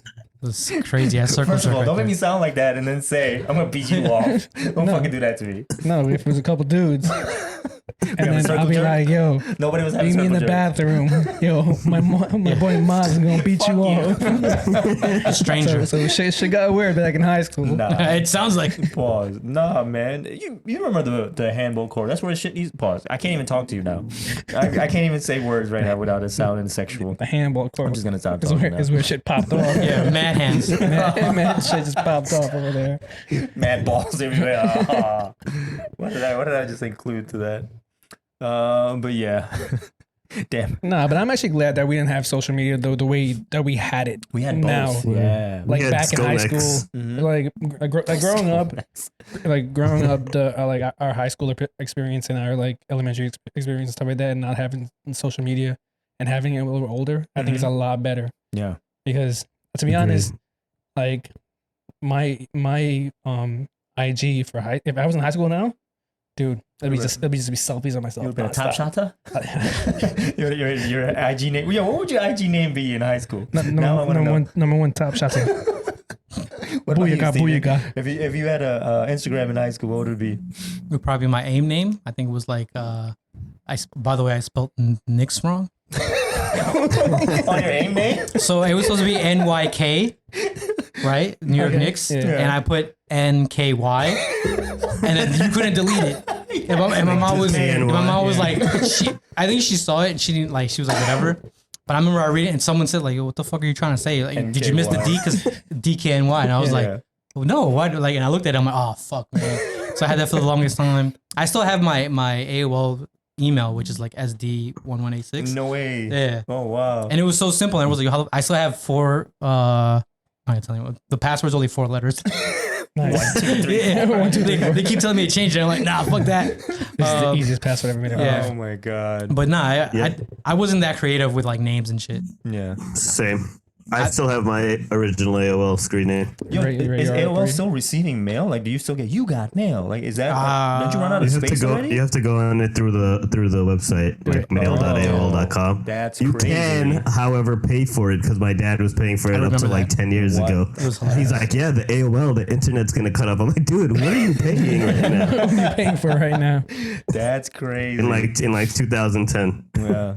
This crazy ass circle first of all, jerk don't right make me there. sound like that and then say I'm gonna beat you off. Don't fucking do that to me. No, if it was a couple dudes, and have a then circle I'll be jerk? like, yo, Nobody was having beat me in the circle jerk. bathroom. Yo, my boy Maz is gonna beat you Fuck you. off. A stranger. So shit got weird back in high school. Nah. It sounds like Pause. Nah, man. You remember the handball court? That's where shit needs. Pause. I can't even talk to you now. I can't even say words right now without it sounding sexual. The handball I'm court just gonna stop is talking now. where shit popped off. yeah, mad hands. Man, shit just popped off over there. Mad balls everywhere. Ah. What did I just include to that? But yeah. Damn. Nah, but I'm actually glad that we didn't have social media the way that we had it. We had now. both. Yeah. Like had back in high Skonex. school, Mhm. like growing up, the like our high school experience and our like elementary experience and stuff like that, and not having social media and having it a little older, I think it's a lot better Yeah. because To be honest, like my IG for high. If I was in high school now, dude, it'd be just be selfies of myself. You would have been a top nonstop. shotter? your IG name. Yeah, what would your IG name be in high school? Now I wanna Number know. one, number one top shotter. What about you, Booyaka, Steven? booyaka. If you had a Instagram in high school, what would it be? It would probably be my AIM name. I think it was like by the way, I spelled Knicks wrong. On your AIM name? So it was supposed to be NYK, right? New York Okay. Knicks. Yeah. And I put NKY. And then you couldn't delete it. And my mom was like, I think she saw it and she didn't like, she was like, whatever. But I remember I read it and someone said like, what the fuck are you trying to say? Like, did you miss the D? Because DKNY. And I was like, well, no, why? Like, and I looked at it, I'm like, oh, fuck, man. So I had that for the longest time. I still have my AOL email, which is like SD1186. No way. Yeah. Oh wow. And it was so simple. And it was like, I still have four, I can't tell you what, the password's only 4 letters. Nice. 1, 2, 3, Yeah, 4. 1, 2, 3, 4. they keep telling me to change it. I'm like, nah, fuck that. This is the easiest password ever made. in my yeah. life. Oh my god. But nah, Yeah. I wasn't that creative with like names and shit. Yeah. Same. I still have my original AOL screen name. Yo, Right, is right, AOL right. still receiving mail? Like, do you still get? You got mail? Like, is that? Don't you run out You of have to space go. already? You have to go on it through the website, like mail.aol.com. That's You crazy. can, however, pay for it because my dad was paying for it up to remember like that. 10 years What? ago. It was He's like, yeah, the AOL, the internet's gonna cut off. I'm like, dude, what are you paying right now? What are you paying for right now? That's crazy. In like 2010. Yeah.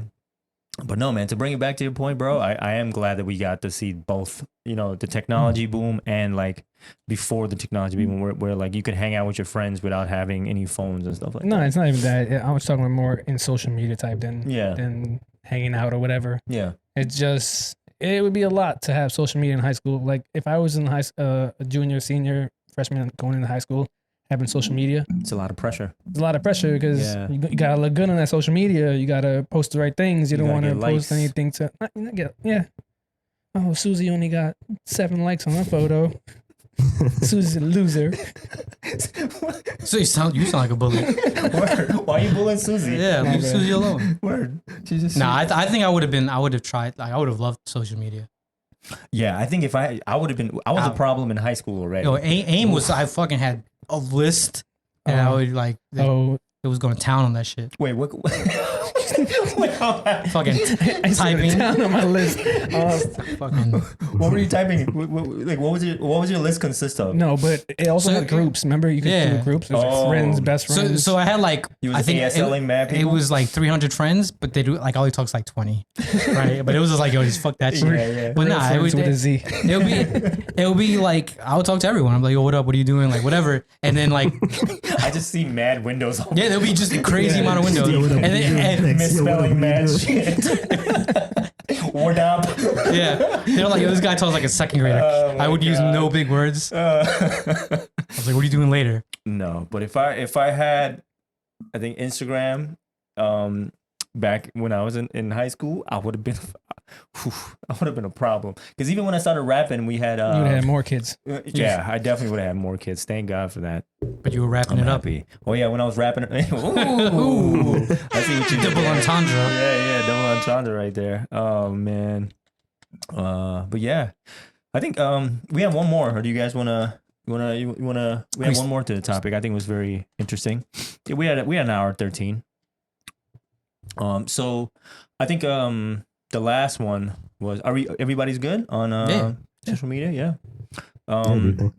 But no, man, to bring it back to your point, bro, I am glad that we got to see both, you know, the technology boom and like before the technology boom where like you could hang out with your friends without having any phones and stuff like No, that. it's not even that. I was talking about more in social media type than Yeah. than hanging out or whatever. Yeah. It's just it would be a lot to have social media in high school. Like if I was in a junior, senior, freshman going into high school, having social media, It's a lot of pressure. it's a lot of pressure because Yeah. you gotta look good on that social media. You gotta post the right things. You don't gotta want to get post likes. anything to not get yeah. Oh, Susie only got 7 likes on her photo. Susie's a loser. So you sound like a bully. Word. Why are you bullying Susie? Yeah, Nah, leave bro. Susie alone. Word. She's just Nah, I think I would have tried. Like, I would have loved social media. yeah, I think if I was a Ow. problem in high school already. Yo, AIM was, I fucking had a list and I would like, Oh, it was going to town on that shit. Wait, what? Wait, Fucking I see typing. it down on my list. fucking. what were you typing? Like, what was your list consist of? No, but it also So- had groups. Remember, you could Yeah. do groups. It was Oh. like friends, best So, friends. so I had like, You was I think ASLing mad it people? was like 300 friends, but they do like all he talks like 20, right? But it was just like, yo, just fuck that shit. Yeah, yeah. But Real nah, it friends would, with a Z. it would be like, I would talk to everyone. I'm like, yo, what up? What are you doing? Like, whatever. And then like, I just see mad windows. yeah, there'll be just a crazy Yeah. amount of windows. Yo, what up? And then, and, Misspelling mad shit. Word up. yeah, they're like, yo, this guy talks like a second grader. Oh my I would use God. no big words. I was like, what are you doing later? No, but if I had, I think Instagram, back when I was in high school, I would have been, a problem. Because even when I started rapping, we had, You would have had more kids. yeah, I definitely would have had more kids. Thank God for that. But you were wrapping I'm it up. happy. Oh yeah, when I was rapping, ooh, I see what you did Double there. entendre. Yeah, double entendre right there. Oh man. But yeah, I think we have one more. Or do you guys wanna? We have one more to the topic. I think it was very interesting. Yeah, we had an hour 13. So I think the last one was everybody's good on Yeah. social media? Yeah. Everything.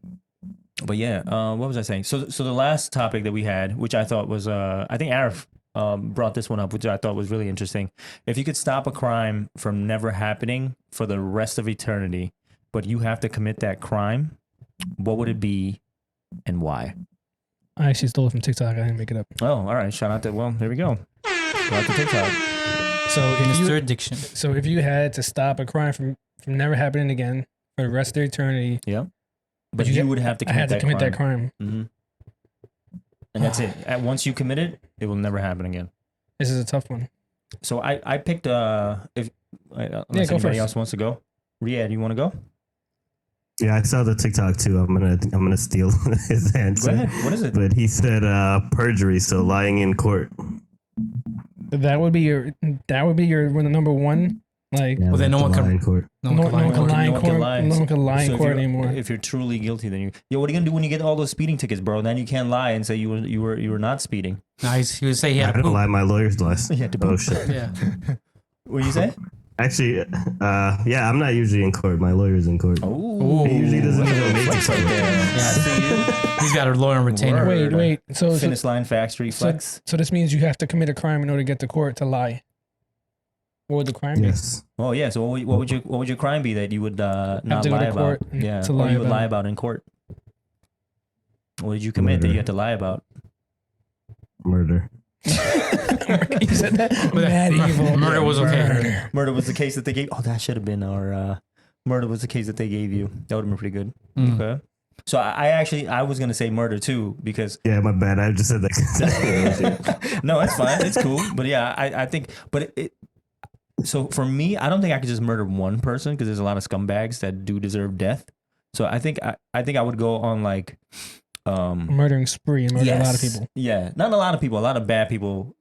But yeah, what was I saying? So the last topic that we had, which I thought was I think Arif brought this one up, which I thought was really interesting. If you could stop a crime from never happening for the rest of eternity, but you have to commit that crime, what would it be and why? I actually stole it from TikTok. I didn't make it up. Oh, all right. Shout out to, well, there we go. Shout out to TikTok. So if you Mr. Addiction. so if you had to stop a crime from never happening again for the rest of eternity, Yeah. But You you get- would have to I commit had to that commit crime. that crime. Mm-hmm. And that's it. Once you commit it, it will never happen again. This is a tough one. So I picked unless go anybody first. else wants to go. Riyadh, you want to go? Yeah, I saw the TikTok too. I'm gonna steal his answer. Go ahead. What is it? But he said perjury, so lying in court. That would be your number one Like Yeah, Well, then no like one the can- lie in court. No no one can one lie can in lie court. in No one can court. lie. No one can lie So in if court you're- anymore. If you're truly guilty, then what are you gonna do when you get all those speeding tickets, bro? Then you can't lie and say you were not speeding. Nice. He would say he I had a don't poop. lie. My lawyer's lies. You had to Oh poop. shit. Yeah. What do you say? Actually, yeah, I'm not usually in court. My lawyer's in court. Oh, He usually doesn't even make flex it. right there. Yeah. See you. He's got a lawyer and retainer. Word. Wait. So Finish line factory flex. so this means you have to commit a crime in order to get to court to lie. What would the crime be? Yes. Oh yeah. So what would your crime be that you would not to go lie to about? court and Yeah, to or lie you would about. lie about in court. What did you commit that you had to lie about? Murder. You said that? But Mad evil. murder was okay. Murder. Murder was the case that they gave. Oh, that should have been our. Murder was the case that they gave you. That would have been pretty good. Mm. Okay. So I was gonna say murder too because Yeah, my bad. I just said that. no, it's fine. It's cool. But yeah, I think. But it. So for me, I don't think I could just murder one person because there's a lot of scumbags that do deserve death. So I think I would go on like. Murdering spree and murder a lot of Yes. people. Yeah, not a lot of people. A lot of bad people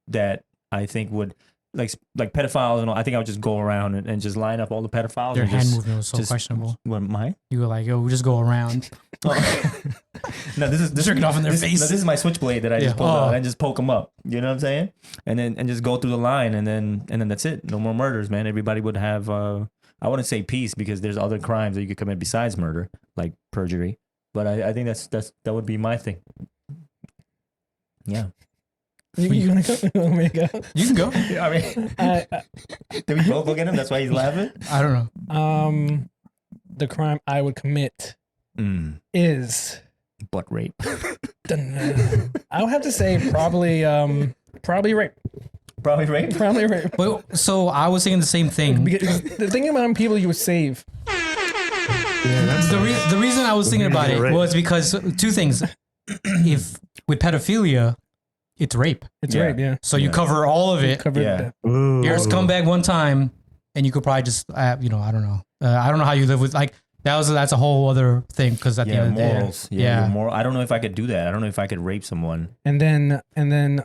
that I think would like pedophiles and all. I think I would just go around and just line up all the pedophiles. Your and hand just, movement was so just- questionable. What mine? You were like, yo, we just go around. No, this is Jerking off in their this, face. No, this is my switchblade that I just Yeah. pulled out Oh. and just poke them up. You know what I'm saying? And just go through the line and then that's it. No more murders, man. Everybody would have. I wouldn't say peace because there's other crimes that you could commit besides murder, like perjury. But I think that would be my thing. Yeah. You gonna go? You want me to go? You can go. Yeah, I mean, I, did we both look at him? That's why he's laughing. I don't know. the crime I would commit is Butt rape. I would have to say probably rape. Probably rape. Probably rape. But so I was thinking the same thing. Because the thing about people you would save. The reason I was thinking about it Right. was because two things. If with pedophilia, it's rape. It's Yeah. rape, yeah. So you cover all of it. Covered Yeah. that. Ooh. You're a scumbag one time, and you could probably just, I don't know. I don't know how you live with like that's a whole other thing because at the Yeah, end of the day, morals. Yeah, moral. I don't know if I could do that. I don't know if I could rape someone. And then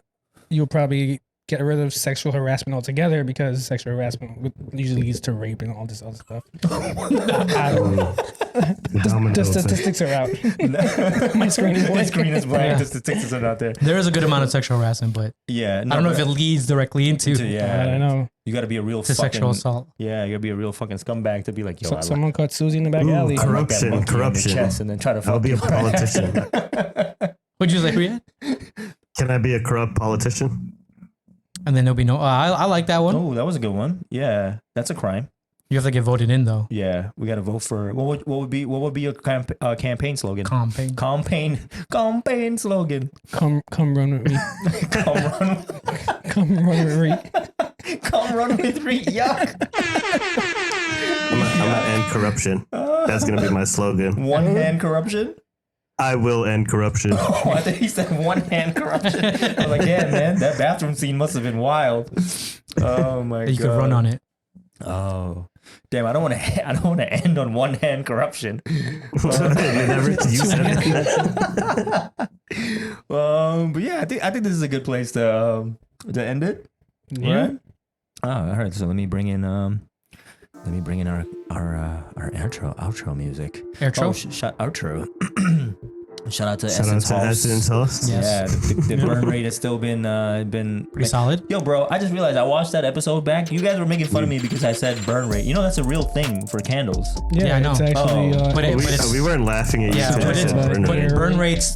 you'll probably get rid of sexual harassment altogether because sexual harassment usually leads to rape and all this other stuff. I don't know. Domino The effect. statistics are out. My screen is My blank. screen is blank. Yeah. The statistics are not there. there is a good amount of sexual harassment, but Yeah, I don't know if it leads directly into Yeah, I don't know. You got to be a real to fucking sexual assault. Yeah, you got to be a real fucking scumbag to be like, yo, I like, Someone caught Susie in the back Ooh, alley. I like that Corruption, monkey in the corruption. chest and then try to I'll fuck be a you. politician. What'd you say, Riyad? Can I be a corrupt politician? And then there'll be no. I like that one. Oh, that was a good one. Yeah, that's a crime. You have to get voted in though. Yeah, we got to vote for what would be your campaign slogan? Campaign. Campaign slogan. Come run with me. Come run, Come run with me. come run with me. Yuck. I'm gonna end corruption. That's gonna be my slogan. One hand corruption. I will end corruption. Oh, I think he said one hand corruption. I was like, yeah, man, that bathroom scene must have been wild. Oh my god. You could run on it. Oh, damn! I don't want to end on one hand corruption. You never you said it. But yeah, I think this is a good place to end it. Yeah. Right? Oh, all right. So let me bring in our outro music. Airtro. Oh, outro. Shout out to Shout out Essence to House. Essence House. Yes. Yeah, the burn rate has still been Pretty solid. Yo, bro, I just realized I watched that episode back. You guys were making fun of me because I said burn rate. You know that's a real thing for candles. Yeah, I know. It's actually. Oh. But We, it's, we weren't laughing at you. yeah, till but you it's said burn but rate. burn rates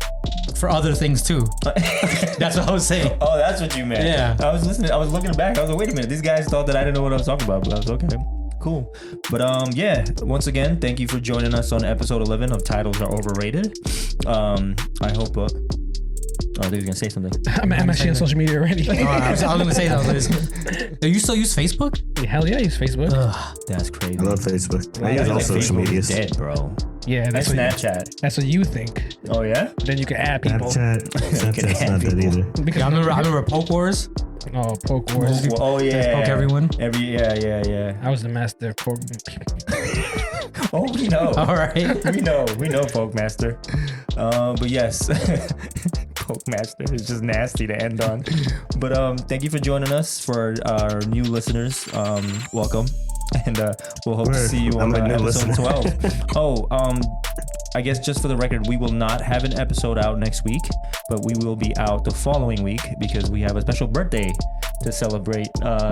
for other things too. That's what I was saying. Oh, that's what you meant. Yeah. I was listening. I was looking back. I was like, wait a minute. These guys thought that I didn't know what I was talking about. But I was okay. Cool. But yeah. Once again, thank you for joining us on episode 11 of Titles Are Overrated. I hope. Oh, they was gonna say something. I'm actually on social media already. I was going to say that. Do you still use Facebook? Hell yeah, I use Facebook. That's crazy. I love Facebook. I Yeah, use all like social Facebook is medias. dead, bro. Yeah, That's that's Snapchat. that's what you think. Oh yeah. Then you can add people. Snapchat. Snapchat's add not that people. either. Because, Yeah, I remember Poke Wars. oh, Poke Wars. Oh yeah. Poke everyone. Yeah. I was the master of Poke. Oh, we know. All right. we know Poke Master. But yes, Poke Master is just nasty to end on. But thank you for joining us. For our new listeners, welcome. And we'll hope to Word. see you on I'm a new episode listener. 12. Oh, I guess just for the record, we will not have an episode out next week, but we will be out the following week because we have a special birthday to celebrate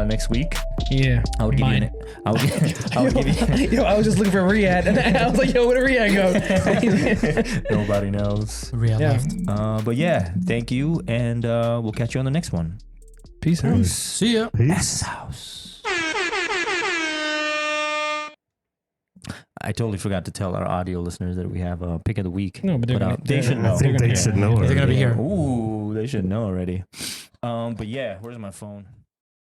next week. Yeah. I'll give mine. you I'll give you Yo, I was just looking for Riyadh, and I was like, "Yo, where did Riyadh go?" Nobody knows. Real Yeah. left. But yeah, thank you, and we'll catch you on the next one. Peace out. See ya. Peace. S's house. I totally forgot to tell our audio listeners that we have a pick of the week. No, but they should know. I think they should know. They're gonna be already. here. Ooh, they should know already. But yeah, where's my phone?